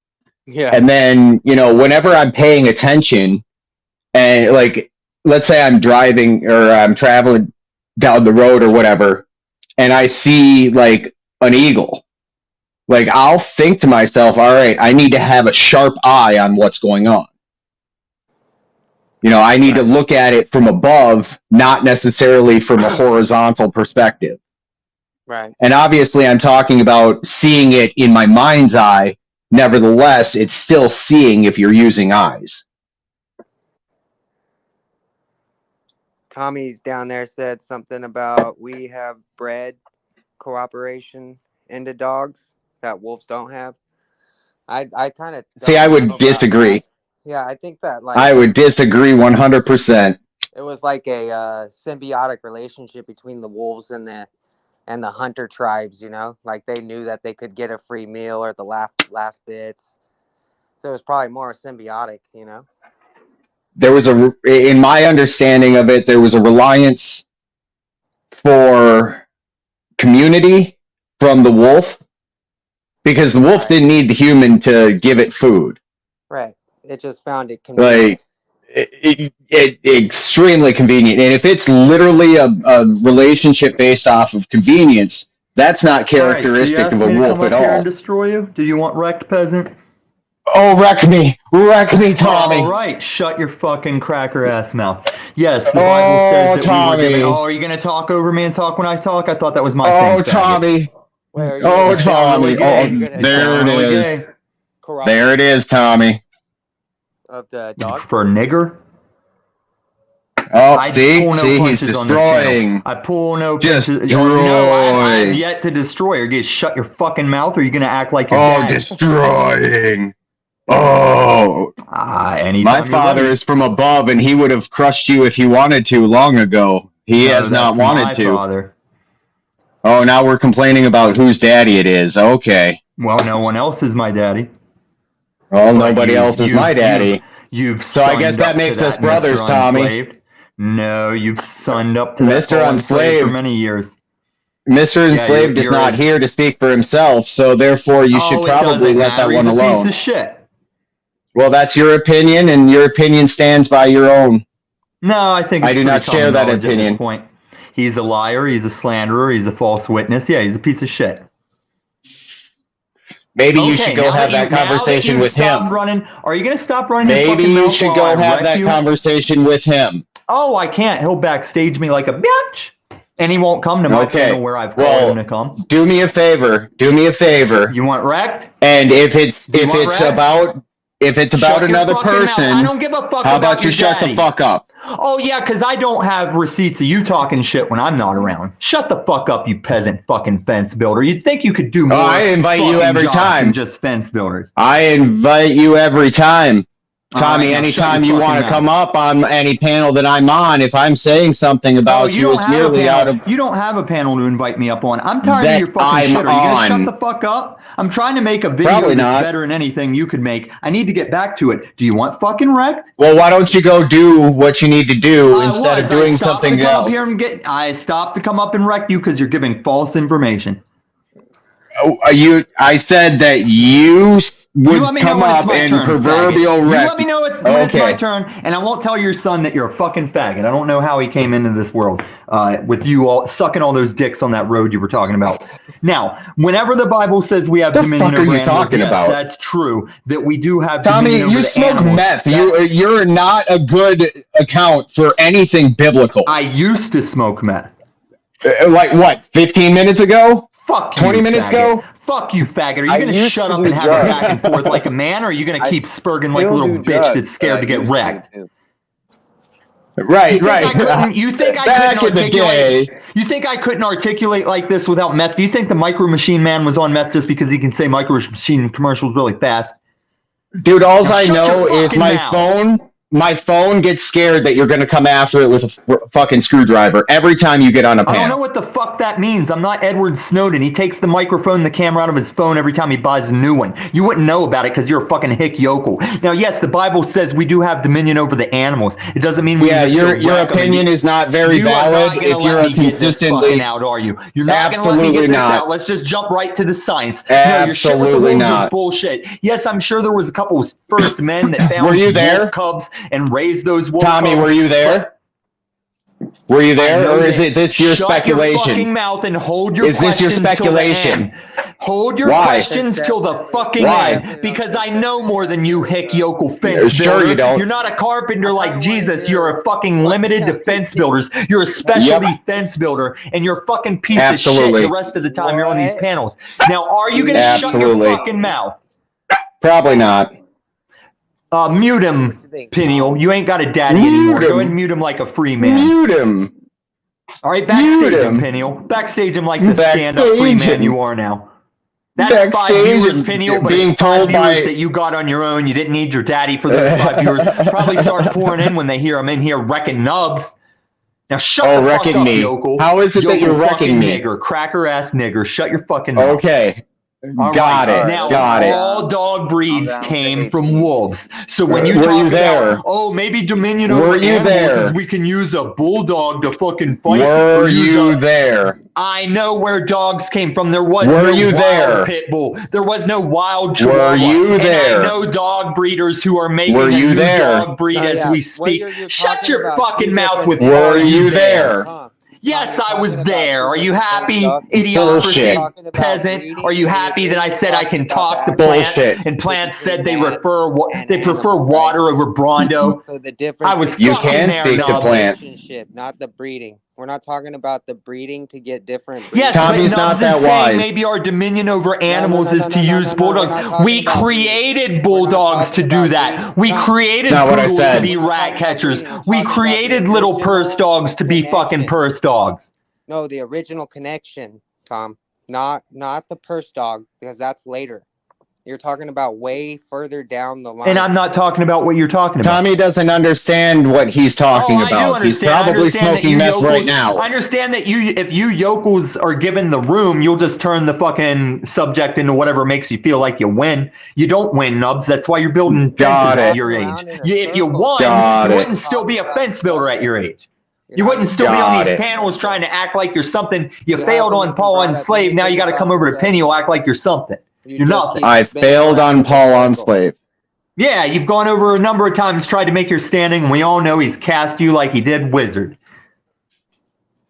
Yeah. And then, whenever I'm paying attention and like, let's say I'm driving or I'm traveling down the road or whatever, and I see like an eagle, like I'll think to myself, all right, I need to have a sharp eye on what's going on. I need to look at it from above, not necessarily from a horizontal perspective. Right. And obviously I'm talking about seeing it in my mind's eye. Nevertheless, it's still seeing if you're using eyes. Tommy's down there said something about we have bred cooperation into dogs that wolves don't have. I kind of See, I would disagree. Yeah, I think that I would disagree 100%. It was like a symbiotic relationship between the wolves and the hunter tribes, like they knew that they could get a free meal or the last bits. So it was probably more symbiotic, There was in my understanding of it, there was a reliance for community from the wolf because the wolf didn't need the human to give it food. Right. It just found it convenient. Like, extremely convenient. And if it's literally a relationship based off of convenience, that's not characteristic of a wolf at all. Here and destroy you? Do you want wrecked, peasant? Oh, wreck me, Tommy. All right, shut your fucking cracker ass mouth. Yes, the Bible says that Tommy. we were given. Oh, are you gonna talk over me and talk when I talk? I thought that was my thing. Oh, Tommy. Wait, Tommy. There it is. There it is, Tommy. Of the dog for a nigger. Oh, see, he's destroying. I pull no punches. I'm yet to destroy. Or get shut your fucking mouth, or are you gonna act like you're destroying. Oh, my father is from above, and he would have crushed you if he wanted to long ago. He has not wanted to. Father. Oh, now we're complaining about whose daddy it is. Okay. Well, no one else is my daddy. Well, nobody else is my daddy. So I guess that makes us brothers, Tommy. No, you've sunned up to that Mr. Unslaved for many years. Mr. Enslaved is not here to speak for himself, so therefore you should probably let that one alone. He's a piece of shit. Well, that's your opinion, and your opinion stands by your own. No, I think I do not share that opinion. At this point. He's a liar. He's a slanderer. He's a false witness. Yeah, he's a piece of shit. Maybe you should go have that conversation with him. Are you going to stop running? Maybe you should go have that conversation with him. Oh, I can't. He'll backstage me like a bitch, and he won't come to my panel where I've called him to come. Do me a favor. You want wrecked? And if it's about another person, I don't give a fuck. How about you shut the fuck up? Oh yeah, because I don't have receipts of you talking shit when I'm not around. Shut the fuck up, you peasant fucking fence builder. You'd think you could do more. I invite you every time. Than just fence builders. I invite you every time. Tommy, anytime you want to come up on any panel that I'm on, if I'm saying something about you, it's merely out of... You don't have a panel to invite me up on. I'm tired of your fucking shit. Are you going to shut the fuck up? I'm trying to make a video that's better than anything you could make. I need to get back to it. Do you want fucking wrecked? Well, why don't you go do what you need to do instead of doing something else? I stopped to come up and wreck you because you're giving false information. I said that you would come up and proverbial wreck. You let me know when it's my turn, and I won't tell your son that you're a fucking faggot. I don't know how he came into this world with you all sucking all those dicks on that road you were talking about. Now, whenever the Bible says we have dominion over animals, yes, that's true. That we do have Tommy, dominion over you smoke meth. You're not a good account for anything biblical. I used to smoke meth. Like what? 15 minutes ago? Fuck 20 minutes ago? Fuck you, faggot. Are you going to shut up and have it back and forth like a man, or are you going to keep spurging like a little bitch that's scared to get wrecked? Right. You think I couldn't articulate like this without meth? Do you think the Micro Machine Man was on meth just because he can say Micro Machine commercials really fast? Dude, I know is my phone my phone gets scared that you're going to come after it with a fucking screwdriver every time you get on a I don't know panel. what the fuck that means. I'm not Edward Snowden. He takes the microphone and the camera out of his phone every time he buys a new one. You wouldn't know about it because you're a fucking hick yokel. Now, yes, the Bible says we do have dominion over the animals. It doesn't mean we Yeah, just your whack 'em and opinion is not very you are not valid gonna if let you're me a get this consistently. fucking out, are you? You're not going to let me Absolutely get this not. out. Let's just jump right to the science. No, your shit with the Absolutely wolves is not. bullshit. Yes, I'm sure there was a couple of first men that found Were you there? wolf cubs and raised those wolf Tommy, cubs. were you there? Were you I there, know or is that- it this your Shut your speculation? fucking mouth and hold your Is this your questions till the speculation? end. Hold your Why? questions till the fucking Why? end, because I know more than you, hick yokel fence Sure builder. you don't. You're not a carpenter like wanna Jesus. hear You're a fucking what limited the- to fence builders. You're a specialty fence builder, and you're a fucking piece of Absolutely. shit the rest of the time you're on these What? panels. Now, are you going to shut your Absolutely. fucking mouth? Probably not. Mute him, What you think, Peniel. Tom? You ain't got a daddy Mute anymore. Go him. ahead and mute him like a free man. Mute him. All right, Mute backstage him, him. Peniel. Backstage him like the stand-up free Backstage man him. you are now. That's Backstage 5 viewers, and Peniel, but being it's 5 told viewers by- that you got on your own. You didn't need your daddy for those 5 viewers. Probably start pouring in when they hear I'm in here wrecking nubs. Now shut Oh, the fuck wrecking up, me. yokel. How is it that Yokel you're wrecking fucking me? nigger, cracker-ass nigger. Shut your fucking mouth. Okay. All Got right. it. Now, Got it. all dog breeds down to came 18. from wolves. So when you Were talk you there? about, oh, maybe dominion Were over you animals there? is we can use a bulldog to fucking fight. Were or use you a- there? I know where dogs came from. There was Were no you wild there? pit bull. There was no wild chihuahua. Were you And there? I know dog breeders who are making Were a you new there? dog breed No, as yeah. we What speak. you're Shut talking your about fucking two mouth different with things. Were "Are you there?" there? Huh. Yes, Tom, I you're was talking about there. two Are you different happy, things, dog. idiocracy Bullshit. Talking about peasant? breeding Are you and happy then that I you're said I talking can about talk the to plants? Bullshit. And plants between said they man prefer and prefer animal, right? water over Brondo. So the difference I was You fucking can there, speak to Nubs. plants. relationship, not the breeding. We're not talking about the breeding to get different breeds. Yes, Tommy's but not Nubs that is saying wise. maybe our dominion over No, animals is to use We're bulldogs. not talking We about breeding. created We're not bulldogs to talking do about that. breeding. We Tom, created Not what I poodles to said. be we're not rat talking about catchers. breeding. We're We talking about the created little purse original dogs to be fucking connection. purse dogs. No, the original connection, Tom. Not the purse dog, because that's later. You're talking about way further down the line. And I'm not talking about what you're talking about. Tommy doesn't understand what he's talking Oh, I do about. He's understand. I probably understand that smoking you meth yokels, right now. I understand that if you yokels are given the room, you'll just turn the fucking subject into whatever makes you feel like you win. You don't win, Nubs. That's why you're building Got fences it. at your age. Around in a If you circle. won, Got you it. wouldn't still be a fence builder at your age. You're You not wouldn't even- still be on Got these it. panels trying to act like you're something. You You failed haven't on even Paul brought on up Slave. Now you anything got to about come the over to subject. Peniel, act like you're something. You You're just nothing. keep I spinning failed around on in a Paul on circle. Slave. Yeah, you've gone over a number of times, tried to make your standing, and we all know he's cast you like he did Wizard.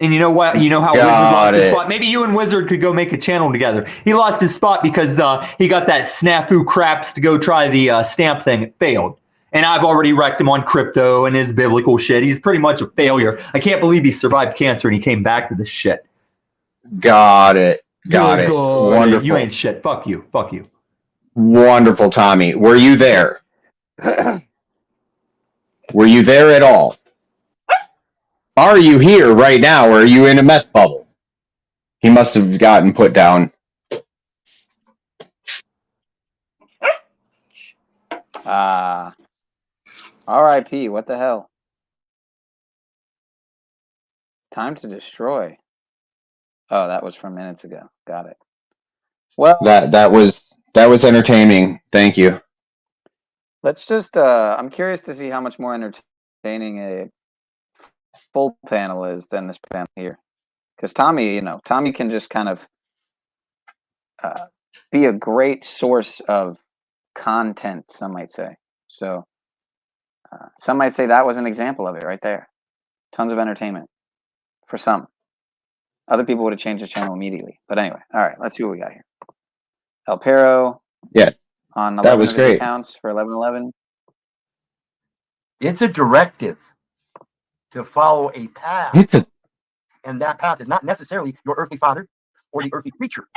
And you know what? You know how Wizard lost his spot. Maybe you and Wizard could go make a channel together. He lost his spot because he got that snafu craps to go try the stamp thing. It failed. And I've already wrecked him on crypto and his biblical shit. He's pretty much a failure. I can't believe he survived cancer and he came back to this shit. Got it. Got it. Got Wonderful. You ain't shit. Fuck you. Fuck you. Wonderful, Tommy. Were you there? Were you there at all? Are you here right now, or are you in a meth bubble? He must have gotten put down. R.I.P. What the hell? Time to destroy. Oh, that was from minutes ago. Got it. Well, That was entertaining. Thank you. let's just. I'm curious to see how much more entertaining a full panel is than this panel here. Because Tommy, Tommy can just kind of be a great source of content, some might say. So some might say that was an example of it right there. Tons of entertainment for some. Other people would have changed the channel immediately. But anyway, all right, let's see what we got here. El Perro. Yeah, on 11 that was of his great. accounts for 11/11. It's a directive to follow a path. And that path is not necessarily your earthly father or the earthly preacher.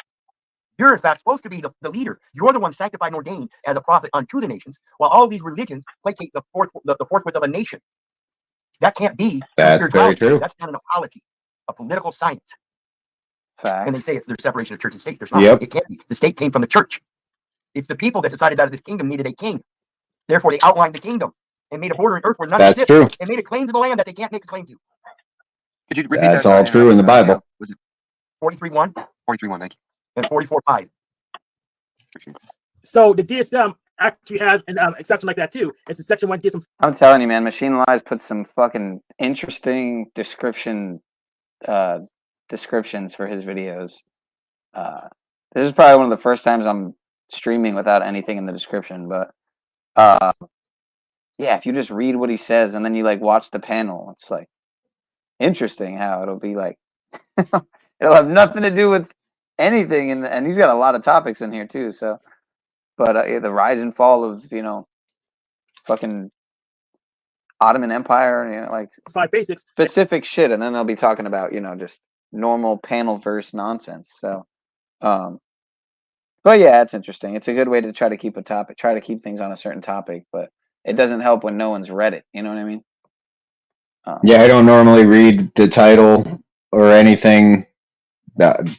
You're, in fact, supposed to be the leader. You're the one sanctified and ordained as a prophet unto the nations, while all these religions placate the forthwith of a nation. That can't be That's very spirituality. true. That's not an apology, a political science. Fact. And they say there's separation of church and state. There's not. Yep. It can't be. The state came from the church. It's the people that decided that this kingdom needed a king. Therefore, they outlined the kingdom. and made a border in earth where none That's exists. true. And made a claim to the land that they can't make a claim to. Could you repeat That's that? all true in the Bible. Was it 43:1 43:1? Thank you. and 44:5. So the DSM actually has an exception like that too. It's a section 1 DSM. I'm telling you, man, Machine Lies put some fucking interesting descriptions for his videos. This is probably one of the first times I'm streaming without anything in the description, but yeah, if you just read what he says and then you like watch the panel, it's like interesting how it'll be like it'll have nothing to do with anything, and he's got a lot of topics in here too. So, but the rise and fall of fucking Ottoman Empire, like 5 basics, specific shit, and then they'll be talking about just normal panel verse nonsense. So, but yeah, it's interesting. It's a good way to try to keep things on a certain topic, but it doesn't help when no one's read it. You know what I mean? Yeah, I don't normally read the title or anything. And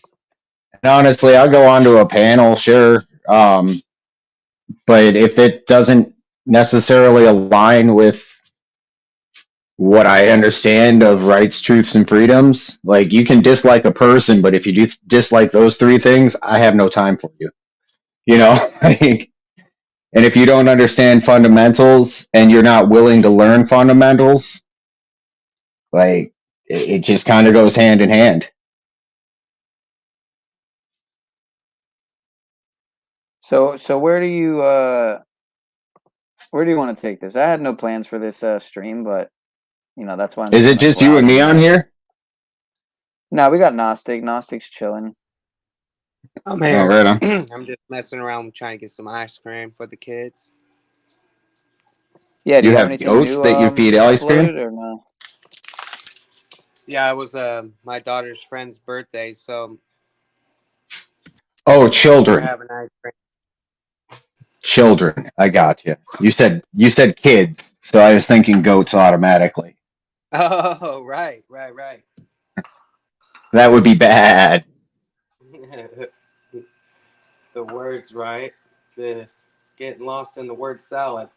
honestly, I'll go onto a panel, sure. But if it doesn't necessarily align with what I understand of rights, truths, and freedoms, like you can dislike a person, but if you do dislike those 3 things, I have no time for you. Like, and if you don't understand fundamentals and you're not willing to learn fundamentals, like it just kind of goes hand in hand. So where do you want to take this? I had no plans for this stream, but that's why. Is it just you and me on here? No, we got Gnostic. Gnostic's chilling. Oh man, right on. I'm just messing around trying to get some ice cream for the kids. Yeah, do You you have anything goats new, that you feed ice cream? uploaded or no? Yeah, it was my daughter's friend's birthday, so Oh, we're children. having ice cream. Children. I got you. You said kids, so I was thinking goats automatically. Oh, right. That would be bad. The words, right? Getting lost in the word salad.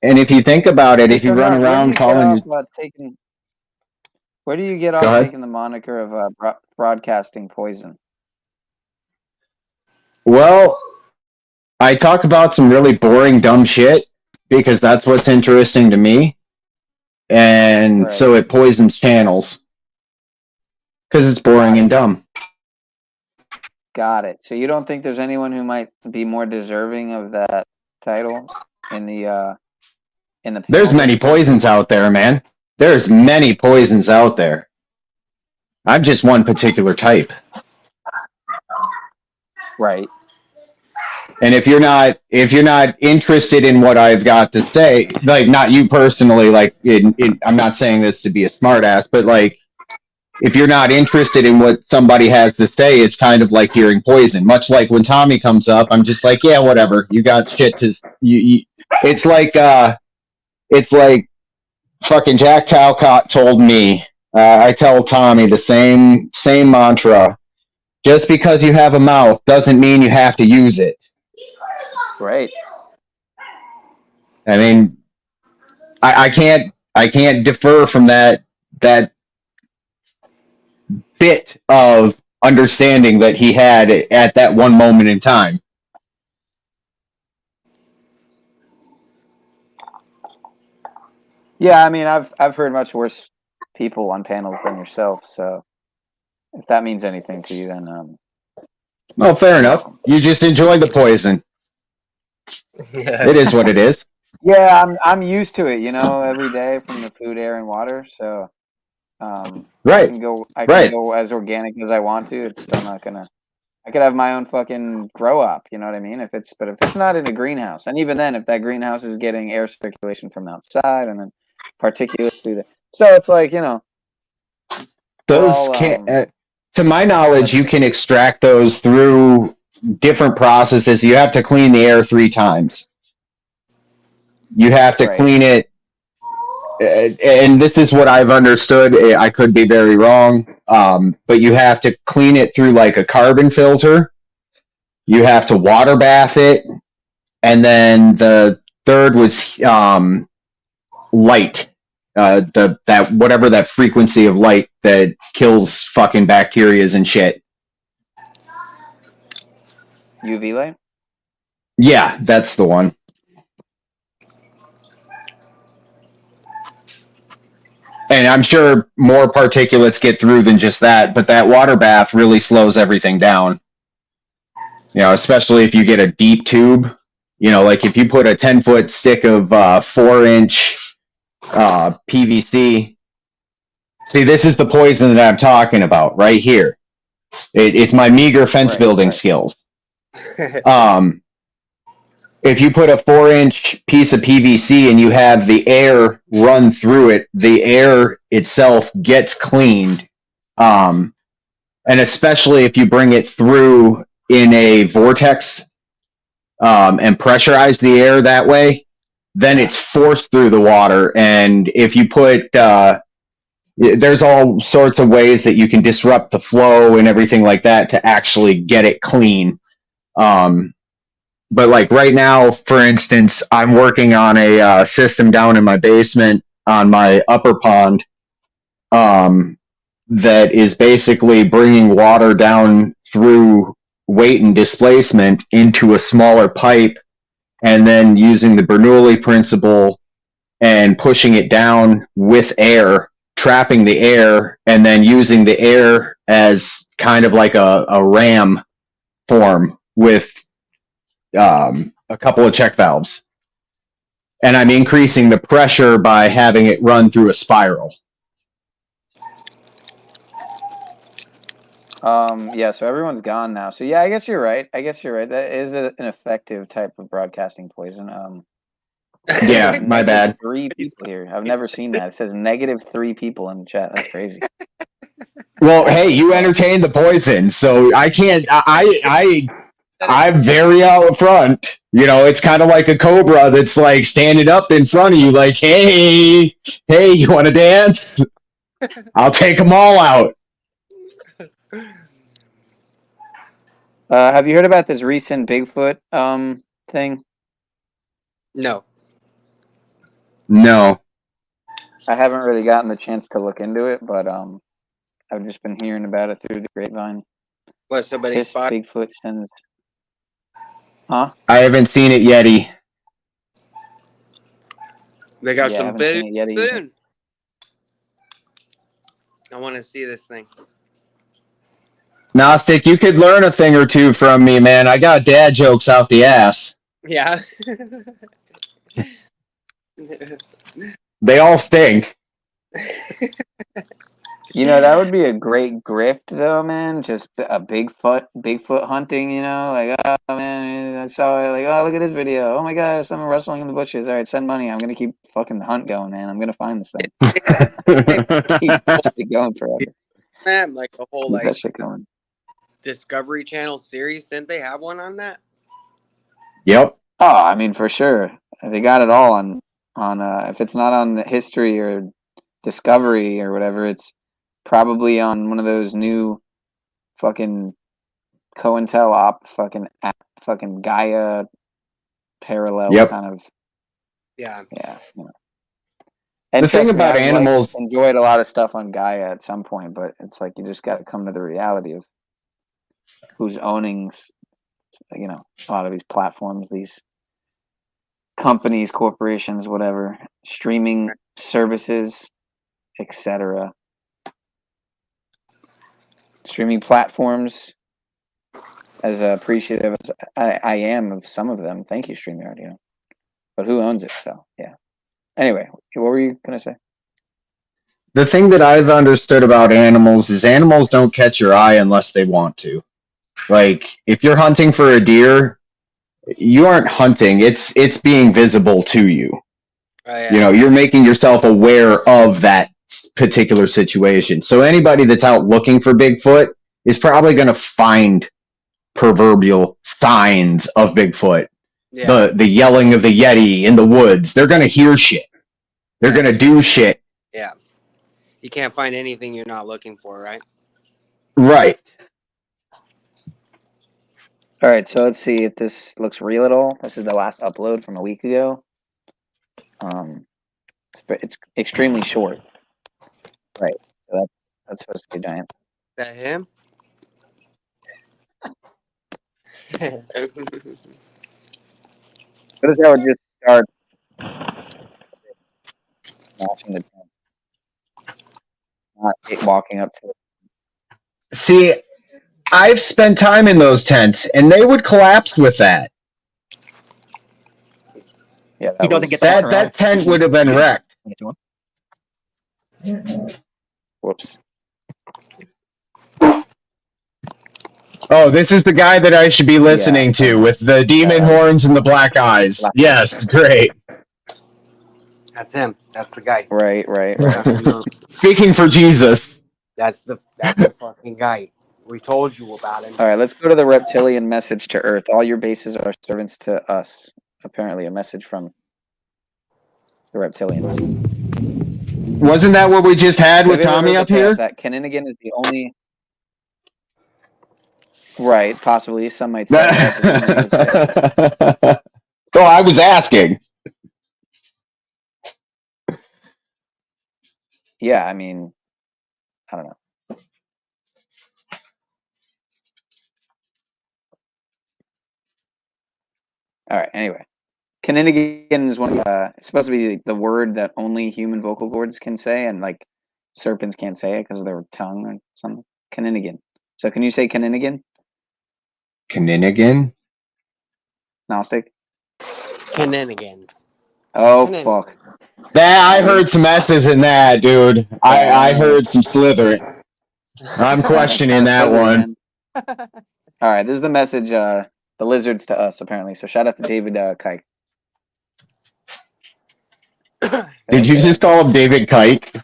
And if you think about it, Hey, if you so run Narc, around calling where do you get off Go ahead. taking the moniker of broadcasting poison? Well, I talk about some really boring, dumb shit because that's what's interesting to me. And so it poisons channels because it's boring and dumb. Got it. So you don't think there's anyone who might be more deserving of that title in the There's many poisons out there, man. There's many poisons out there. I'm just one particular type. Right. And if you're not interested in what I've got to say, like not you personally, like I'm not saying this to be a smartass, but like if you're not interested in what somebody has to say, it's kind of like hearing poison. Much like when Tommy comes up, I'm just like, yeah, whatever. You got shit to you. It's like fucking Jack Talcott told me. I tell Tommy the same mantra. Just because you have a mouth doesn't mean you have to use it. Right. I mean, I can't differ from that bit of understanding that he had at that one moment in time. Yeah, I mean, I've heard much worse people on panels than yourself. So if that means anything to you, then well, fair enough. You just enjoy the poison. It is what it is. Yeah, I'm used to it, every day from the food, air, and water. So, right. I can go as organic as I want to. It's still not gonna. I could have my own fucking grow up. You know what I mean? If it's not in a greenhouse, and even then, if that greenhouse is getting air circulation from outside and then particulates through the, so it's like those can't. To my knowledge, you can extract those through different processes. You have to clean the air 3 times. You have to clean it, and this is what I've understood. I could be very wrong, but you have to clean it through like a carbon filter. You have to water bath it, and then the Third was light. That whatever that frequency of light that kills fucking bacterias and shit. UV light? Yeah, that's the one. And I'm sure more particulates get through than just that, but that water bath really slows everything down. You know, especially if you get a deep tube. You know, like if you put a 10-foot stick of 4-inch PVC. See, this is the poison that I'm talking about right here. It's my meager fence building skills. If you put a 4-inch piece of PVC and you have the air run through it, the air itself gets cleaned. And especially if you bring it through in a vortex and pressurize the air that way, then it's forced through the water. And if you put, there's all sorts of ways that you can disrupt the flow and everything like that to actually get it clean. But like right now, for instance, I'm working on a system down in my basement on my upper pond that is basically bringing water down through weight and displacement into a smaller pipe and then using the Bernoulli principle and pushing it down with air, trapping the air, and then using the air as kind of like a ram form with a couple of check valves. And I'm increasing the pressure by having it run through a spiral. Yeah, so everyone's gone now. So yeah, I guess you're right. That is an effective type of broadcasting poison. Yeah, my bad. 3 people here. I've never seen that. It says -3 people in the chat. That's crazy. Well, hey, you entertained the poison, so I can't. I'm very out front. You know, it's kind of like a cobra that's like standing up in front of you, like, hey, you want to dance? I'll take them all out. Have you heard about this recent Bigfoot thing? No. No. I haven't really gotten the chance to look into it, but I've just been hearing about it through the grapevine. What, somebody Pissed spot? Bigfoot sends. Huh? I haven't seen it yet. They got Yeah, I some haven't big. seen it yet either. I want to see this thing. Gnostic, you could learn a thing or two from me, man. I got dad jokes out the ass. Yeah. They all stink. You know, that would be a great grift, though, man. Just a Bigfoot hunting. You know, like, oh man, I saw it. Like, oh, look at this video. Oh my God, there's someone rustling in the bushes. All right, send money. I'm gonna keep fucking the hunt going, man. I'm gonna find this thing. Keep that shit going forever. Man, like the whole Keep like that shit going. Discovery Channel series. Didn't they have one on that? Yep. Oh, I mean, for sure. They got it all on if it's not on the History or Discovery or whatever, it's probably on one of those new fucking COINTELOP fucking app, fucking Gaia parallel kind of. Yeah. Yeah. You know. And The thing trust me, about I've animals, enjoyed a lot of stuff on Gaia at some point, but it's like you just got to come to the reality of who's owning, you know, a lot of these platforms, these companies, corporations, whatever, streaming services, etc. Streaming platforms. As appreciative as I am of some of them, thank you, StreamYard. You know, but who owns it? So yeah. Anyway, what were you gonna say? the thing that I've understood about animals is animals don't catch your eye unless they want to. Like, if you're hunting for a deer, you aren't hunting. It's being visible to you. Oh, yeah. You know, you're making yourself aware of that particular situation. So anybody that's out looking for Bigfoot is probably going to find proverbial signs of Bigfoot. Yeah. The yelling of the Yeti in the woods. They're going to hear shit. They're going to do shit. Yeah. You can't find anything you're not looking for, right? Right. All right, so let's see if this looks real at all. This is the last upload from a week ago. But it's extremely short. Right. So that's supposed to be giant. Is that him? What if I would just start smashing the tent, not walking up to it? See, I've spent time in those tents, and they would collapse with that. Yeah, He doesn't get that tent would have been wrecked. Whoops. Oh, this is the guy that I should be listening to with the demon horns and the black eyes. Yes, great. That's him. That's the guy. Right. Speaking for Jesus. That's the fucking guy. We told you about him. All right, let's go to the reptilian message to Earth. All your bases are servants to us. Apparently, a message from the reptilians. Wasn't that what we just had with Tommy up here? That Keninigan is the only. Right, possibly. Some might say. Oh, I was asking. Yeah, I mean, I don't know. All right. Anyway, Keninigan is one. It's supposed to be the word that only human vocal cords can say, and like serpents can't say it because of their tongue or something. Keninigan. So, can you say Keninigan? Keninigan? Gnostic? Keninigan. Oh, fuck. I heard some S's in that, dude. I heard some Slytherin. I'm questioning that one. All right, this is the message, the lizards to us, apparently. So shout out to David Kike. Did you just call him David Kike?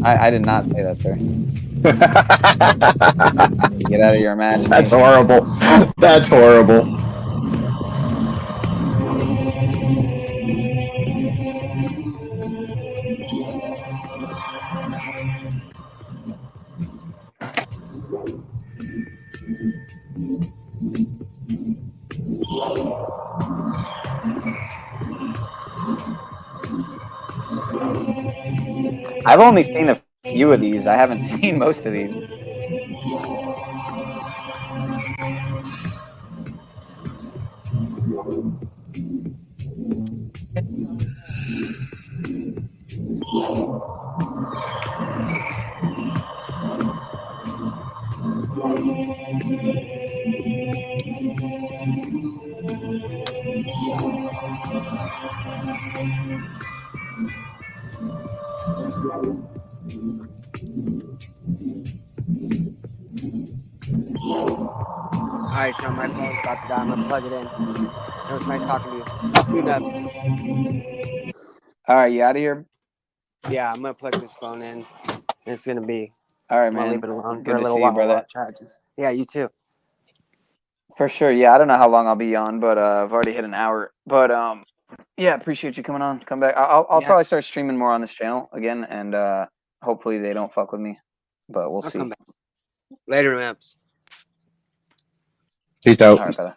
I did not say that, sir. Get out of your imagination. That's horrible. That's horrible. I've only seen a few of these. I haven't seen most of these. Alright, so my phone's about to die. I'm gonna plug it in. It was nice talking to you. 2 nubs. All right, you out of here? Yeah, I'm gonna plug this phone in. It's gonna be. All right, I'm gonna man. leave it alone Good for a to little see while. you, brother. While it charges. Yeah, you too. For sure. Yeah, I don't know how long I'll be on, but I've already hit an hour. But yeah, appreciate you coming on. Come back. I'll probably start streaming more on this channel again, and hopefully they don't fuck with me. But we'll see. Come back. Later, maps. Peace out. All right, brother.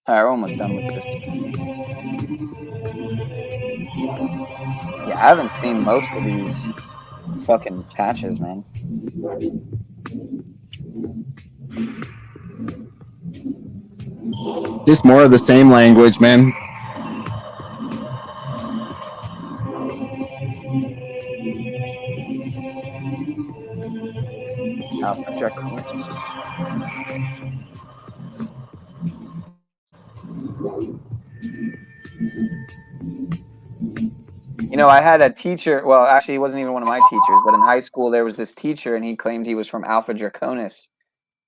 All right, we're almost done with this. Yeah, I haven't seen most of these fucking patches, man. Just more of the same language, man. You know, I had a teacher. Well, actually, he wasn't even one of my teachers, but in high school, there was this teacher, and he claimed he was from Alpha Draconis.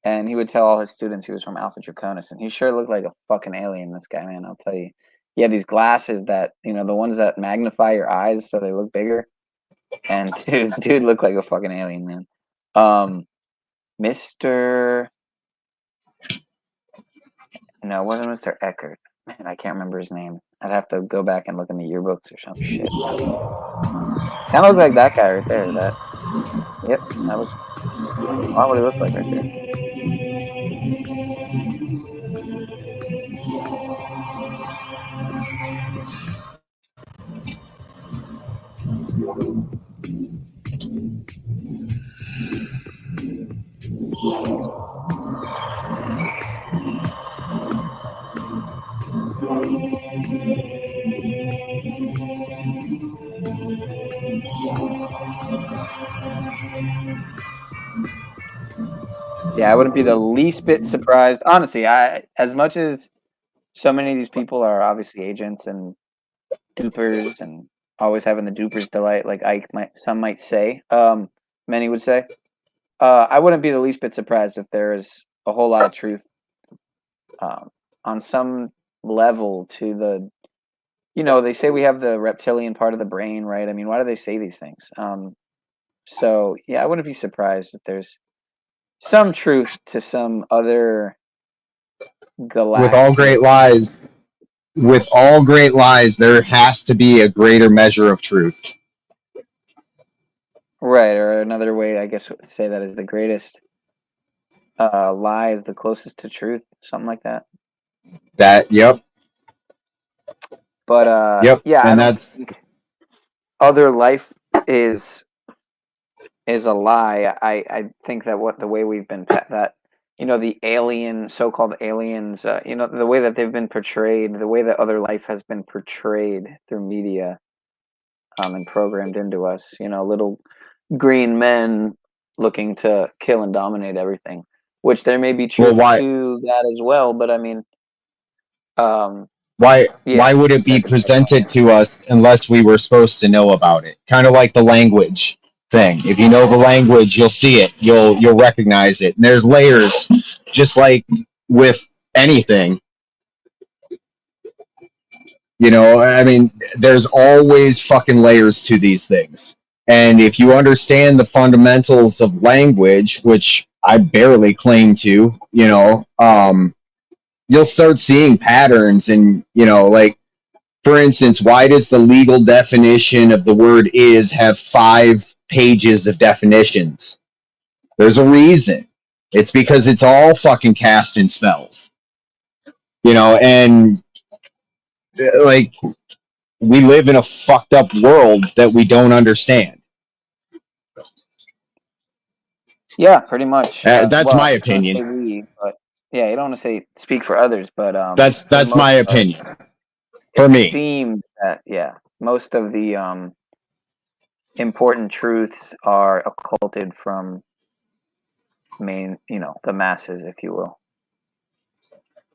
And he would tell all his students he was from Alpha Draconis. And he sure looked like a fucking alien, this guy, man. I'll tell you. He had these glasses that, you know, the ones that magnify your eyes so they look bigger. And dude looked like a fucking alien, man. Mr. No, it wasn't Mr. Eckert. Man, I can't remember his name. I'd have to go back and look in the yearbooks or some shit. Kind of looked like that guy right there. Yep, that was. Why would he look like right there? Yeah, I wouldn't be the least bit surprised. Honestly, as much as so many of these people are obviously agents and dupers and always having the duper's delight, like some might say, many would say. I wouldn't be the least bit surprised if there is a whole lot of truth on some level to the. They say we have the reptilian part of the brain, right? I mean, why do they say these things? So yeah, I wouldn't be surprised if there's some truth to some other With all great galactic. lies, there has to be a greater measure of truth. Right, or another way, I guess, to say that is the greatest lie is the closest to truth, something like that. Yep. But Yep. yeah, I And don't that's think other life is a lie. I think that the way we've been that the so-called aliens, the way that they've been portrayed, the way that other life has been portrayed through media, and programmed into us, little green men looking to kill and dominate everything, which there may be truth to that as well, but I mean, why yeah, would it be presented to us unless we were supposed to know about it? Kind of like the language thing. If you know the language, you'll see it. You'll recognize it. And there's layers, just like with anything. I mean, there's always fucking layers to these things. And if you understand the fundamentals of language, which I barely claim to, you'll start seeing patterns. And, like, for instance, why does the legal definition of the word is have 5 pages of definitions? There's a reason. It's because it's all fucking cast in spells. And like, we live in a fucked up world that we don't understand. Yeah, pretty much. That's my Well, I don't opinion. say we, but yeah, you don't want to say speak for others, but That's my opinion. For it me. seems that most of the important truths are occulted from the masses, if you will.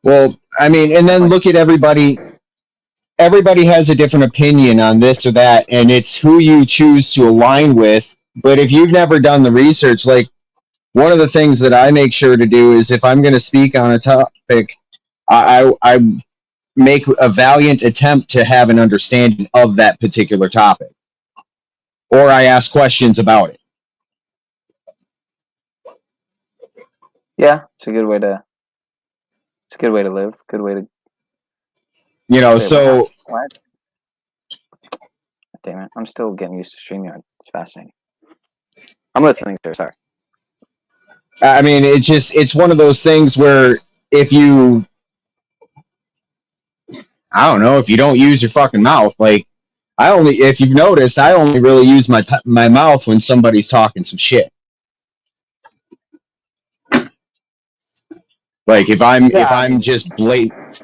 Well, I mean, and then look at everybody. Everybody has a different opinion on this or that, and it's who you choose to align with. But if you've never done the research, like, one of the things that I make sure to do is if I'm going to speak on a topic, I make a valiant attempt to have an understanding of that particular topic, or I ask questions about it. Yeah, it's a good way to. It's a good way to live. Good way to. So. What? Damn it! I'm still getting used to StreamYard. It's fascinating. I'm listening, sir. Sorry. I mean, it's one of those things where if you, I don't know, if you don't use your fucking mouth, like, if you've noticed, I only really use my mouth when somebody's talking some shit. Like, if I'm just blatant,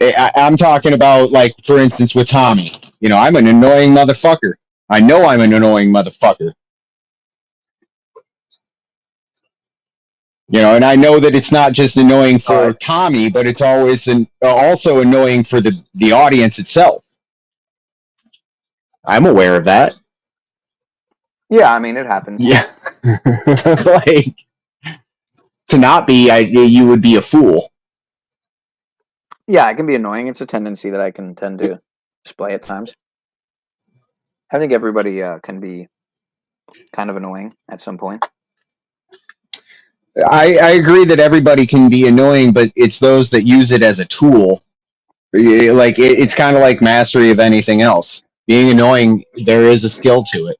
I'm talking about, like, for instance, with Tommy. I'm an annoying motherfucker. I know I'm an annoying motherfucker. And I know that it's not just annoying for Tommy, but it's always also annoying for the audience itself. I'm aware of that. Yeah, I mean, it happens. Yeah. Like, to not be, you would be a fool. Yeah, it can be annoying. It's a tendency that I can tend to display at times. I think everybody can be kind of annoying at some point. I agree that everybody can be annoying, but it's those that use it as a tool. Like, it's kind of like mastery of anything else. Being annoying, there is a skill to it.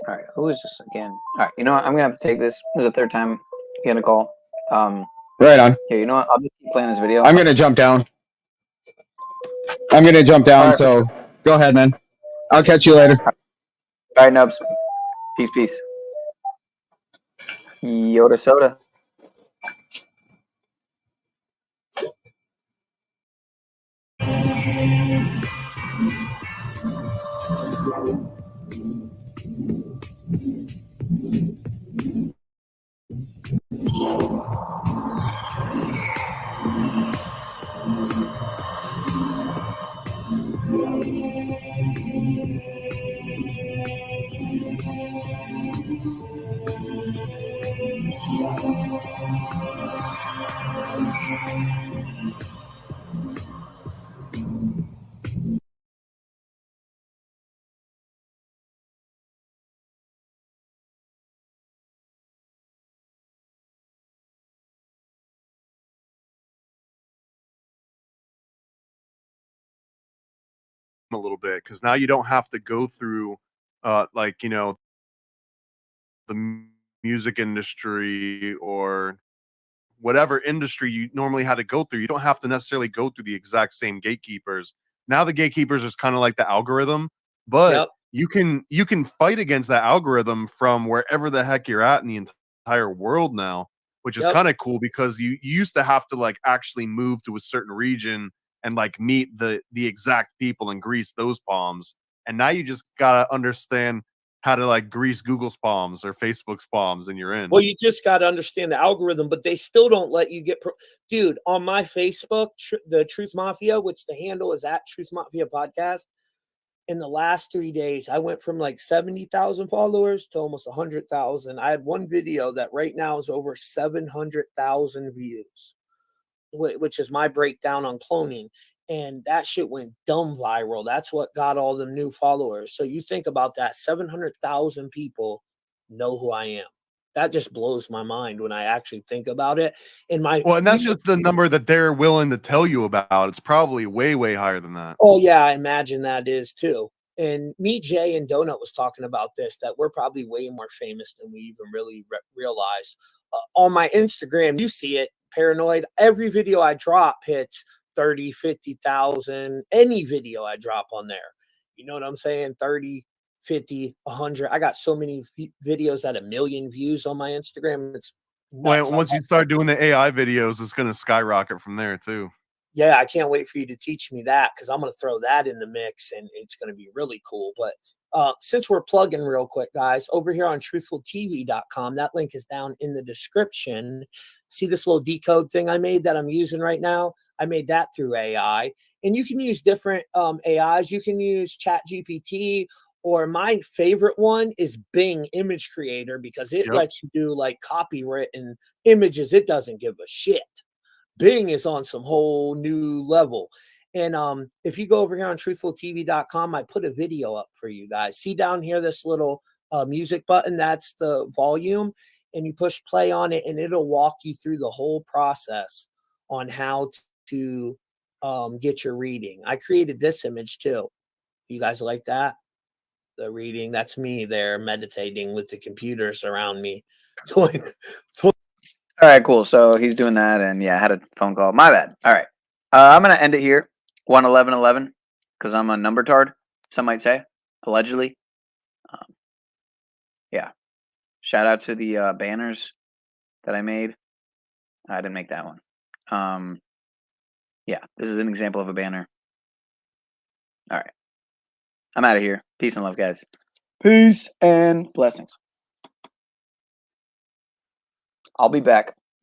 All right, who is this again? All right, you know what? I'm gonna have to take this. This is the third time getting a call. Right on. Yeah, you know what? I'll just keep playing this video. I'm gonna jump down. Alright, So go ahead, man. I'll catch you later. All right, Nubs. Peace, peace. Yoda soda. a little bit, because now you don't have to go through like, you know, the music industry or whatever industry you normally had to go through. You don't have to necessarily go through the exact same gatekeepers. Now the gatekeepers is kind of like the algorithm, but you can fight against that algorithm from wherever the heck you're at in the entire world now, which is kind of cool, because you used to have to like actually move to a certain region and like meet the exact people and grease those palms. And now you just gotta understand how to like grease Google's palms or Facebook's palms, and you're in. Well, you just got to understand the algorithm, but they still don't let you get. Dude, on my Facebook, the Truth Mafia, which the handle is at Truth Mafia Podcast, in the last 3 days, I went from like 70,000 followers to almost 100,000. I had one video that right now is over 700,000 views, which is my breakdown on cloning. And that shit went dumb viral. That's what got all the new followers. So you think about that, 700,000 people know who I am. That just blows my mind when I actually think about it. And that's just the number that they're willing to tell you about. It's probably way, way higher than that. Oh yeah, I imagine that is too. And me, Jay, and Donut was talking about this, that we're probably way more famous than we even really realize. On my Instagram, you see it, Paranoid. Every video I drop hits 30, 50,000. Any video I drop on there. You know what I'm saying? 30, 50, 100. I got so many videos at 1 million views on my Instagram. It's nuts. Once you start doing the AI videos, it's going to skyrocket from there too. Yeah, I can't wait for you to teach me that, because I'm going to throw that in the mix and it's going to be really cool. But since we're plugging real quick, guys, over here on truthfultv.com, that link is down in the description. See this little decode thing I made that I'm using right now? I made that through AI. And you can use different AIs. You can use ChatGPT, or my favorite one is Bing Image Creator, because it lets you do like copywritten images. It doesn't give a shit. Bing is on some whole new level. And if you go over here on truthfultv.com, I put a video up for you guys. See down here, this little music button, that's the volume. And you push play on it, and it'll walk you through the whole process on how to get your reading. I created this image too. You guys like that? The reading, that's me there meditating with the computers around me. All right, cool. So he's doing that, and yeah, I had a phone call. My bad. All right. I'm going to end it here. 11111, because I'm a number tard, some might say, allegedly. Yeah. Shout out to the banners that I made. I didn't make that one. Yeah, this is an example of a banner. All right. I'm out of here. Peace and love, guys. Peace and blessings. I'll be back.